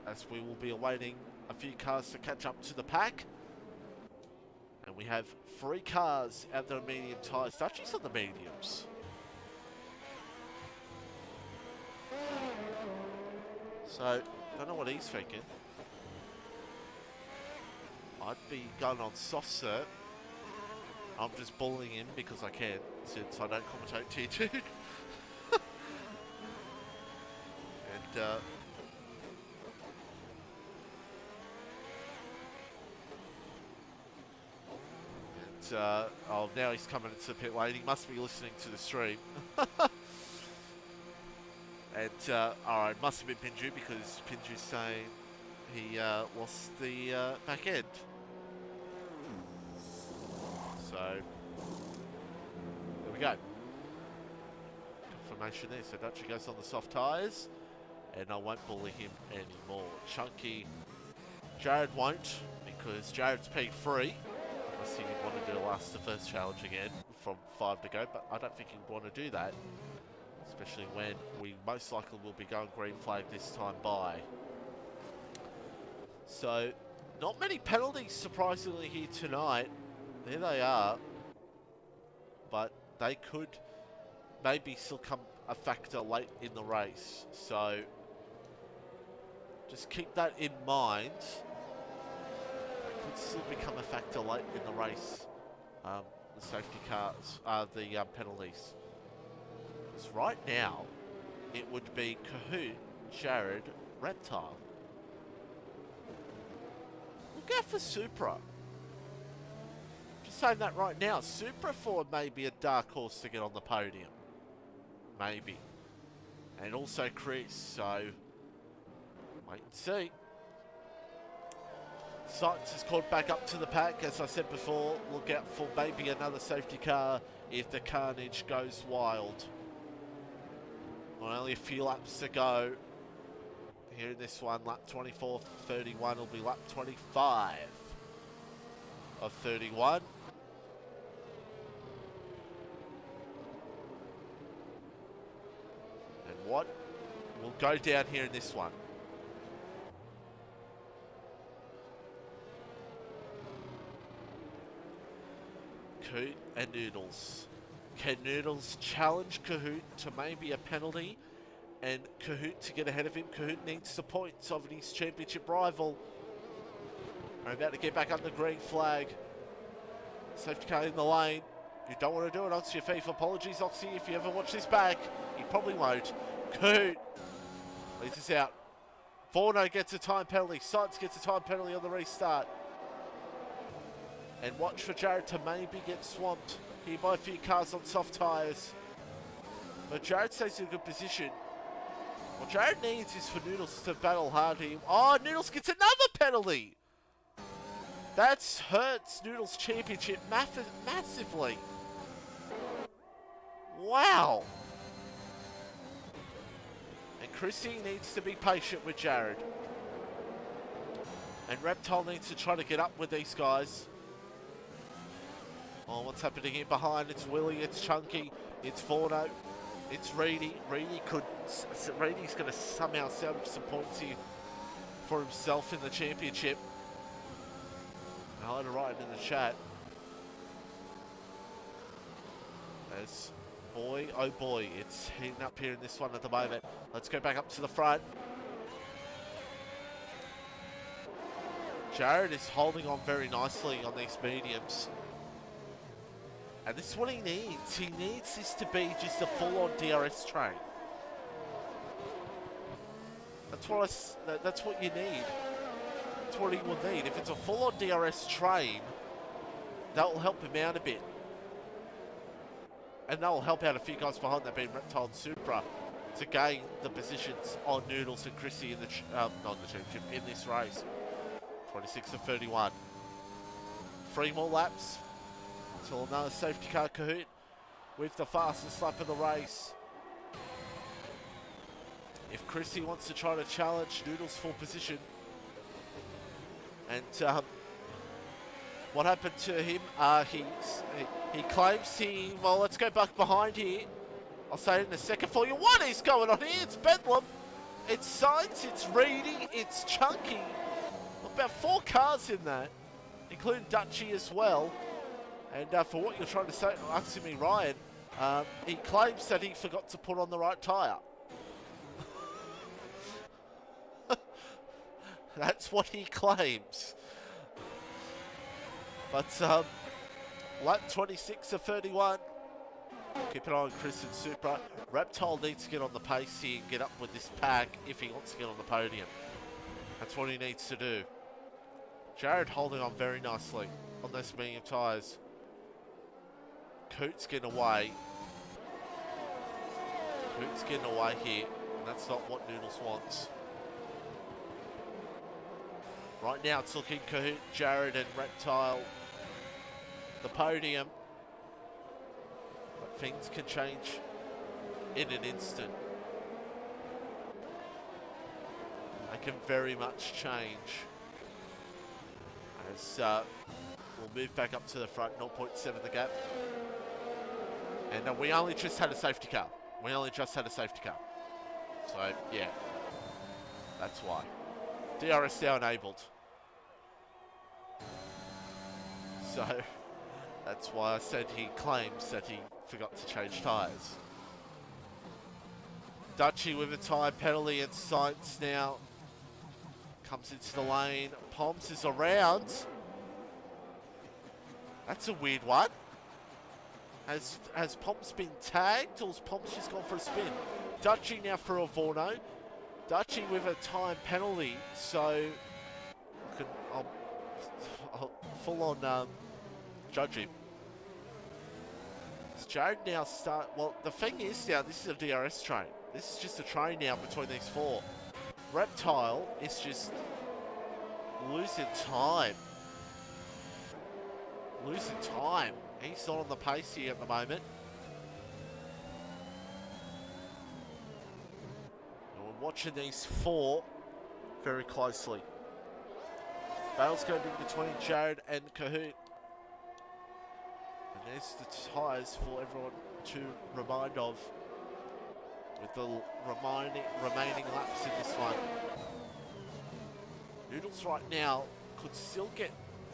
as we will be awaiting a few cars to catch up to the pack. And we have 3 cars at the medium tyres. Dutchie's on the mediums. So, don't know what he's thinking. I'd be going on soft cert. I'm just bullying him because I can, since I don't commentate Tier 2. And, oh, now he's coming into the pit lane. He must be listening to the stream. And, alright, must have been Pinju because Pinju's saying he lost the back end. So, there we go. Confirmation there. So Dutchie goes on the soft tyres. And I won't bully him anymore. Chunky, Jared won't, because Jared's P3. Unless you want to do a last to first challenge again from 5 to go, but I don't think you'd want to do that. Especially when we most likely will be going green flag this time by. So, not many penalties surprisingly here tonight. There they are. But they could maybe still come a factor late in the race. So, just keep that in mind. They could still become a factor late in the race. The safety cars, the penalties. Because right now, it would be Kahoot, Jared, Reptile. Look out for Supra. Just saying that right now. Supra Ford may be a dark horse to get on the podium. Maybe. And also Chris, so wait and see. Sykes is called back up to the pack. As I said before, look out for maybe another safety car if the carnage goes wild. Well, only a few laps to go. Here in this one, lap 24.31 will be lap 25 of 31. And what will go down here in this one? Kahoot and Noodles. Can Noodles challenge Kahoot to maybe a penalty and Kahoot to get ahead of him? Kahoot needs the points of his championship rival. Are about to get back under green flag. Safety car in the lane. You don't want to do it, Oxy your FIFA. Apologies, Oxy, if you ever watch this back. You probably won't. Kahoot leads us out. Forno gets a time penalty. Sykes gets a time penalty on the restart. And watch for Jared to maybe get swamped here by a few cars on soft tyres. But Jared stays in a good position. What Jared needs is for Noodles to battle hard here. Oh, Noodles gets another penalty! That hurts Noodles' championship massively. Wow! And Chrissy needs to be patient with Jared. And Reptile needs to try to get up with these guys. Oh, what's happening here behind? It's Willie, it's Chunky, it's Forno, it's Reedy. Reedy's going to somehow salvage some points here for himself in the championship. I'll write it in the chat. As boy, oh boy, it's heating up here in this one at the moment. Let's go back up to the front. Jared is holding on very nicely on these mediums. And this is what he needs. He needs this to be just a full-on DRS train. That's what you need. That's what he will need. If it's a full-on DRS train, that will help him out a bit. And that will help out a few guys behind that, being Reptile and Supra, to gain the positions on Noodles and Chrissy in the not in the championship, in this race. 26 of 31. 3 more laps until another safety car Kahoot with the fastest lap of the race. If Chrissy wants to try to challenge Noodles for position, and what happened to him? He claims he. Well, let's go back behind here. I'll say it in a second for you. What is going on here? It's Bedlam. It's Science. It's Reedy. It's Chunky. About 4 cars in that, including Dutchy as well. And for what you're trying to say, asking me, Ryan, he claims that he forgot to put on the right tyre. That's what he claims. But lap 26 of 31. Keep an eye on Chris and Supra. Reptile needs to get on the pace here and get up with this pack if he wants to get on the podium. That's what he needs to do. Jared holding on very nicely on those medium tyres. Coot's getting away. Coot's getting away here, and that's not what Noodles wants. Right now it's looking Kahoot, Jared and Reptile, the podium. But things can change in an instant. They can very much change. As We'll move back up to the front, 0.7 the gap. And we only just had a safety car. We only just had a safety car. So, yeah. That's why. DRS now enabled. So, that's why I said he claims that he forgot to change tyres. Dutchy with a tyre penalty and Sainz now comes into the lane. Poms is around. That's a weird one. Has Poms been tagged or has Poms just gone for a spin? Dutchy now for Avorno. Dutchy with a time penalty, so I'll full on judge him. Does Jared now start? Well, the thing is now, this is a DRS train. This is just a train now between these four. Reptile is just losing time. Losing time. He's not on the pace here at the moment. And we're watching these four very closely. Battle's going to be between Jared and Kahoot. And there's the tyres for everyone to remind of with the remaining laps in this one. Noodles right now could still get...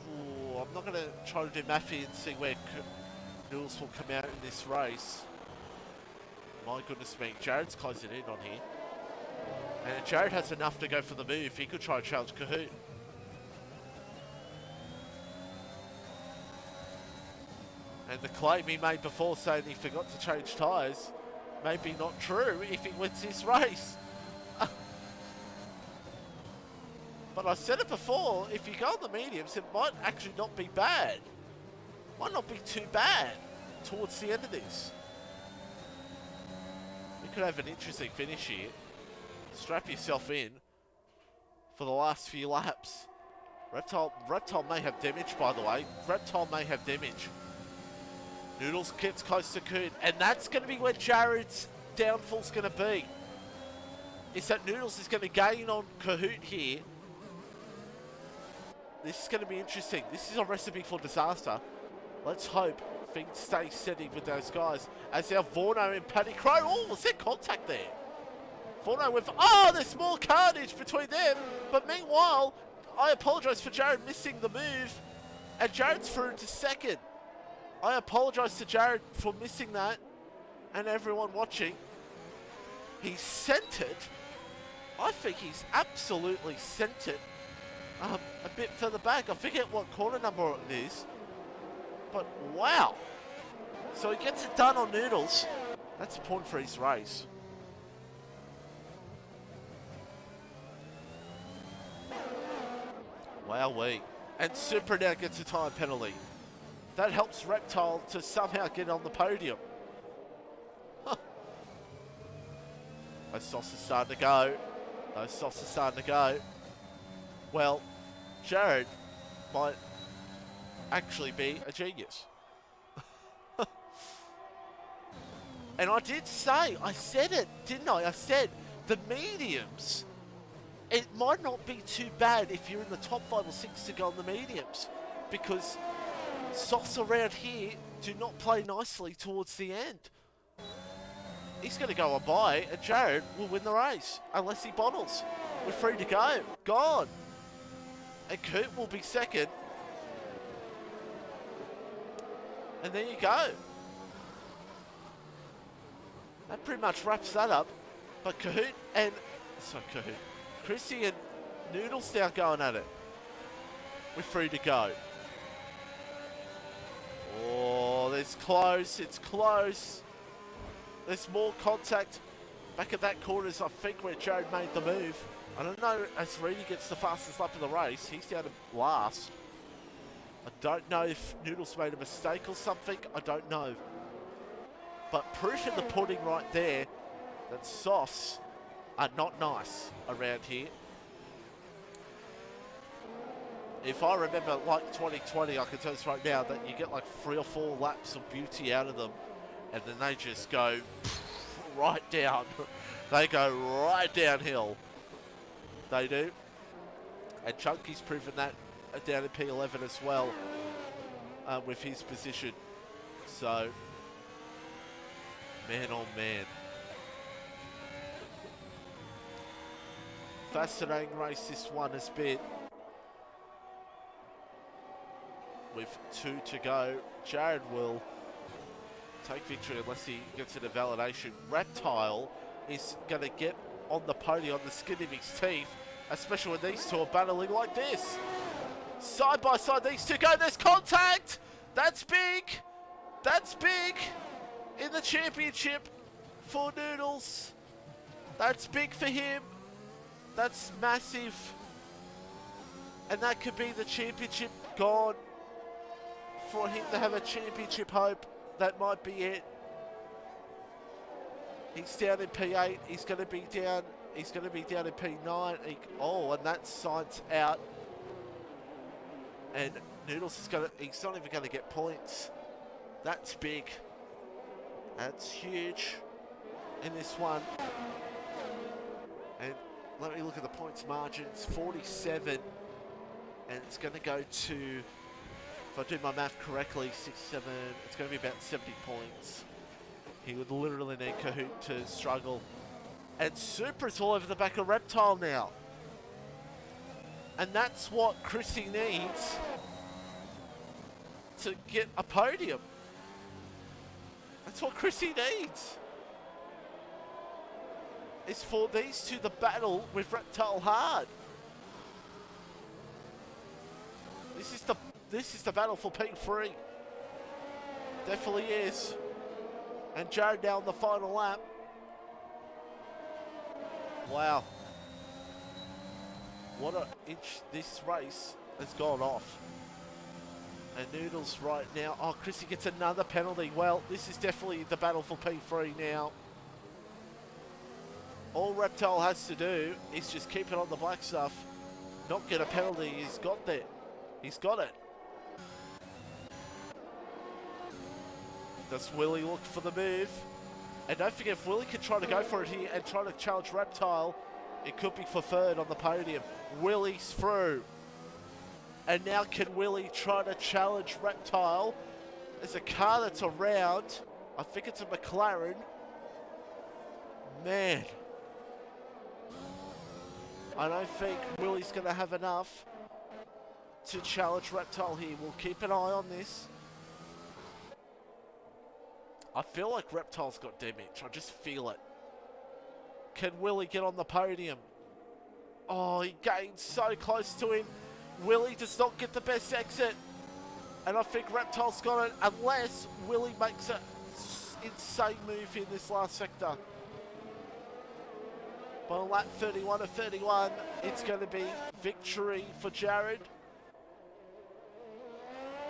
Ooh, I'm not going to try to do mathy and see where Noodles will come out in this race. My goodness me, Jared's closing in on here. And if Jared has enough to go for the move, he could try and challenge Kahoot. And the claim he made before saying he forgot to change tyres may be not true if he wins this race. But I said it before, if you go on the mediums, it might actually not be bad. Might not be too bad towards the end of this. We could have an interesting finish here. Strap yourself in for the last few laps. Reptile may have damage, by the way. Reptile may have damage. Noodles gets close to Coon, and that's going to be where Jared's downfall's going to be. Is that Noodles is going to gain on Kahoot here. This is going to be interesting. This is a recipe for disaster. Let's hope things stay steady with those guys. As our Vorno and Paddy Crow. Oh, was there contact there? Vorno with... Oh, there's more carnage between them. But meanwhile, I apologise for Jared missing the move. And Jared's through to second. I apologise to Jared for missing that. And everyone watching. He sent it. I think he's absolutely sent it. A bit further back. I forget what corner number it is. But wow. So he gets it done on Noodles. That's a point for his race. Wowee. And Supra now gets a time penalty. That helps Reptile to somehow get on the podium. Those softs are starting to go. Those softs are starting to go. Well, Jared might actually be a genius. And I did say, I said it, didn't I? I said the mediums, it might not be too bad if you're in the top 5 or 6 to go on the mediums, because softs around here do not play nicely towards the end. He's going to go on by, and Jared will win the race, unless he bottles. We're free to go. Gone. And Kurt will be second. And there you go. That pretty much wraps that up. But Kahoot and... Sorry, Kahoot. Chrissy and Noodles now going at it. We're free to go. Oh, it's close. It's close. There's more contact. Back at that corner is, I think, where Jared made the move. I don't know, as Reedy gets the fastest lap of the race, he's down to last. I don't know if Noodles made a mistake or something, I don't know. But proof in the pudding right there that softs are not nice around here. If I remember like 2020, I can tell you right now that you get like 3 or 4 laps of beauty out of them, and then they just go right down. They go right downhill. They do. And Chunky's proven that down in P11 as well. with his position. So, man on man. Fascinating race this one has been. With 2 to go, Jared will take victory unless he gets into validation. Reptile is going to get on the podium on the skin of his teeth, especially when these two are battling like this. Side by side, these two go. There's contact. That's big. That's big in the championship for Noodles. That's big for him. That's massive. And that could be the championship gone. For him to have a championship hope, that might be it. He's down in P8. He's going to be down. He's going to be down in P9. And that sign's out. And Noodles is going to. He's not even going to get points. That's big. That's huge in this one. And let me look at the points margins. 47, and it's going to go to. If I do my math correctly, 6, 7, it's going to be about 70 points. He would literally need Kahoot to struggle. And Supra's all over the back of Reptile now. And that's what Chrissy needs to get a podium. That's what Chrissy needs. Is for these two to battle with Reptile hard. This is the battle for P3. Definitely is. And Jared now on the final lap. Wow. What an inch this race has gone off. And Noodles right now. Oh, Chrissy gets another penalty. Well, this is definitely the battle for P3 now. All Reptile has to do is just keep it on the black stuff. Not get a penalty. He's got that. He's got it. Does Willie look for the move? And don't forget, if Willie can try to go for it here and try to challenge Reptile, it could be for third on the podium. Willie's through. And now can Willie try to challenge Reptile? There's a car that's around. I think it's a McLaren. Man. I don't think Willie's going to have enough to challenge Reptile here. We'll keep an eye on this. I feel like Reptile's got damage. I just feel it. Can Willie get on the podium? Oh, he gained so close to him. Willie does not get the best exit. And I think Reptile's got it unless Willie makes an insane move in this last sector. But on lap 31 of 31, it's going to be victory for Jared.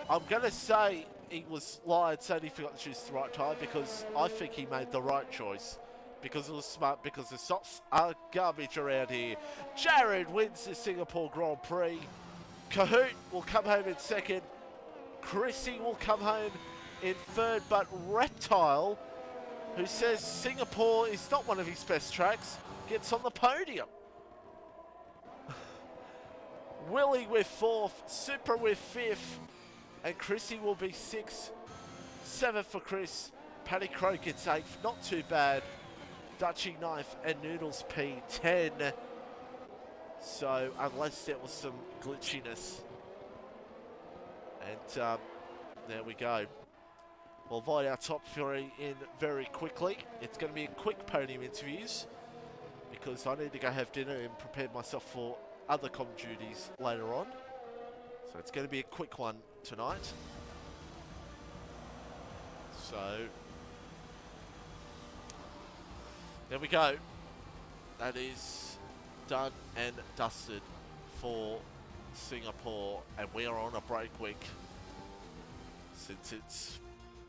I'm going to say he was lying, saying he forgot to choose the right tyre, because I think he made the right choice. Because it was smart, because the softs are garbage around here. Jared wins the Singapore Grand Prix. Kahoot will come home in second. Chrissy will come home in third, but Reptile, who says Singapore is not one of his best tracks, gets on the podium. Willie with fourth, Super with fifth, and Chrissy will be sixth. Seventh for Chris. Paddy Crow gets eighth, not too bad. Dutchy ninth, and Noodles P10. So, unless there was some glitchiness. And there we go. We'll invite our top three in very quickly. It's going to be a quick podium interviews, because I need to go have dinner and prepare myself for other comm duties later on. So it's going to be a quick one tonight. So there we go. That is done and dusted for Singapore, and we are on a break week since it's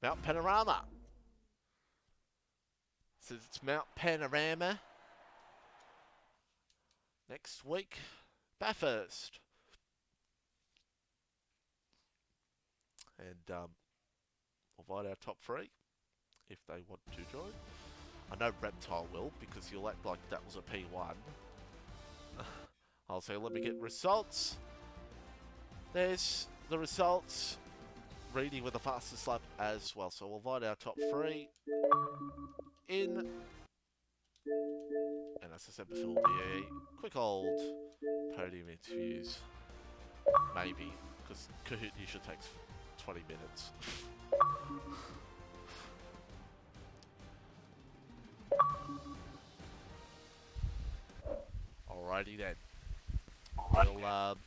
Mount Panorama. Since it's Mount Panorama. Next week, Bathurst. And we'll invite our top three if they want to join. I know Reptile will, because he'll act like that was a P1. I'll say, let me get results. There's the results. Reedy with the fastest lap as well. So we'll invite our top 3 in. And as I said before, will be a quick old podium interviews. Maybe, because Kahoot usually takes 20 minutes. Alrighty then. We'll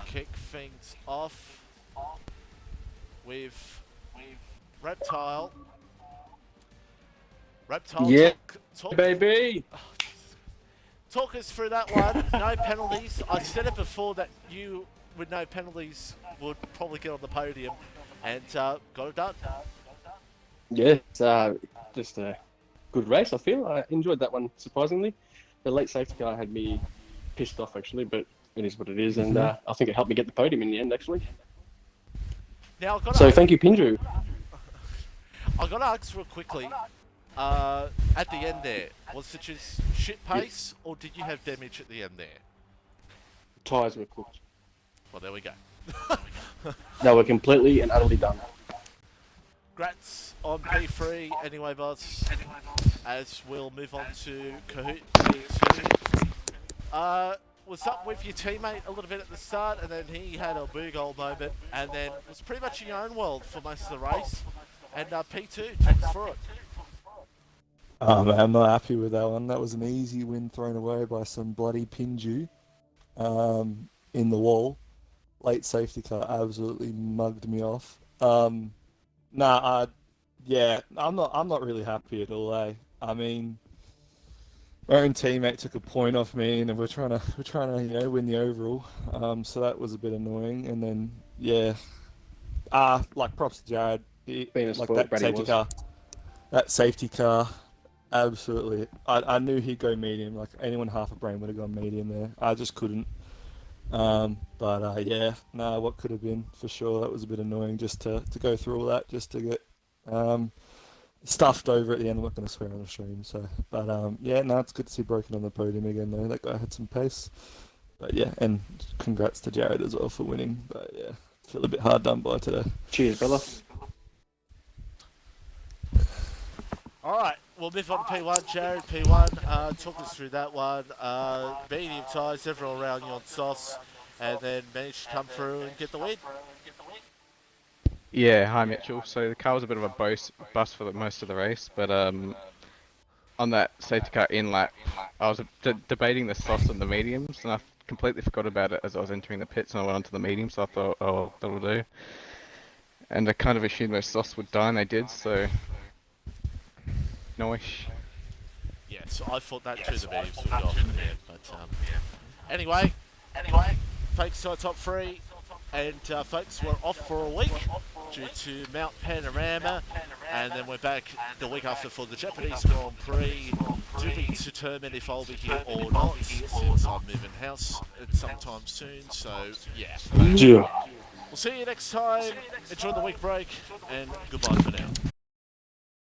kick things off with Reptile. Reptile, yeah, talk, baby. talk us through that one. No penalties. I said it before that you, with no penalties, would probably get on the podium, and got it done. Yeah, it's just a good race, I feel. I enjoyed that one, surprisingly. The late safety car had me pissed off, actually, but it is what it is, and I think it helped me get the podium in the end, actually. Now, thank you, Pinju. I've got to ask real quickly, at the end there, was it just shit pace, or did you have damage at the end there? Tyres were cooked. Well, there we go. They were completely and utterly done. Grats on P3 anyway, boss. As we'll move on to Kahoot P2. Was up with your teammate a little bit at the start, and then he had a big old moment, and then was pretty much in your own world for most of the race. And P2, take us through it. Man, I'm not happy with that one. That was an easy win thrown away by some bloody Pinju in the wall. Late safety car absolutely mugged me off. I'm not really happy at all. I mean, my own teammate took a point off me, and we're trying to win the overall. So that was a bit annoying. And then props to Jared. That safety car, absolutely. I knew he'd go medium. Like anyone half a brain would have gone medium there. I just couldn't. What could have been for sure. That was a bit annoying just to go through all that, just to get stuffed over at the end. I'm not going to swear on the stream. So, it's good to see Broken on the podium again though. That guy had some pace. But yeah, and congrats to Jared as well for winning. But yeah, feel a bit hard done by today. Cheers, brother. Alright, we'll move on to P1. Jared, P1, talk us through that one. Medium tyres, everyone around you on sauce, and then managed to come through and get the win. Yeah, hi Mitchell. So the car was a bit of a bust for most of the race, but on that safety car in lap, I was debating the softs and the mediums, and I completely forgot about it as I was entering the pits, and I went onto the medium, so I thought, oh, that'll do. And I kind of assumed those softs would die, and they did, so... Noish. Yeah, so I thought that too, the mediums would go off in the end, but anyway, thanks to our top 3, and folks, we're off for a week due to Mount Panorama, and then we're back the week after for the Japanese Grand Prix. To be determined if I'll be here or not, since I'm moving house at sometime soon, so yeah. We'll see you next time, enjoy the week break, and goodbye for now.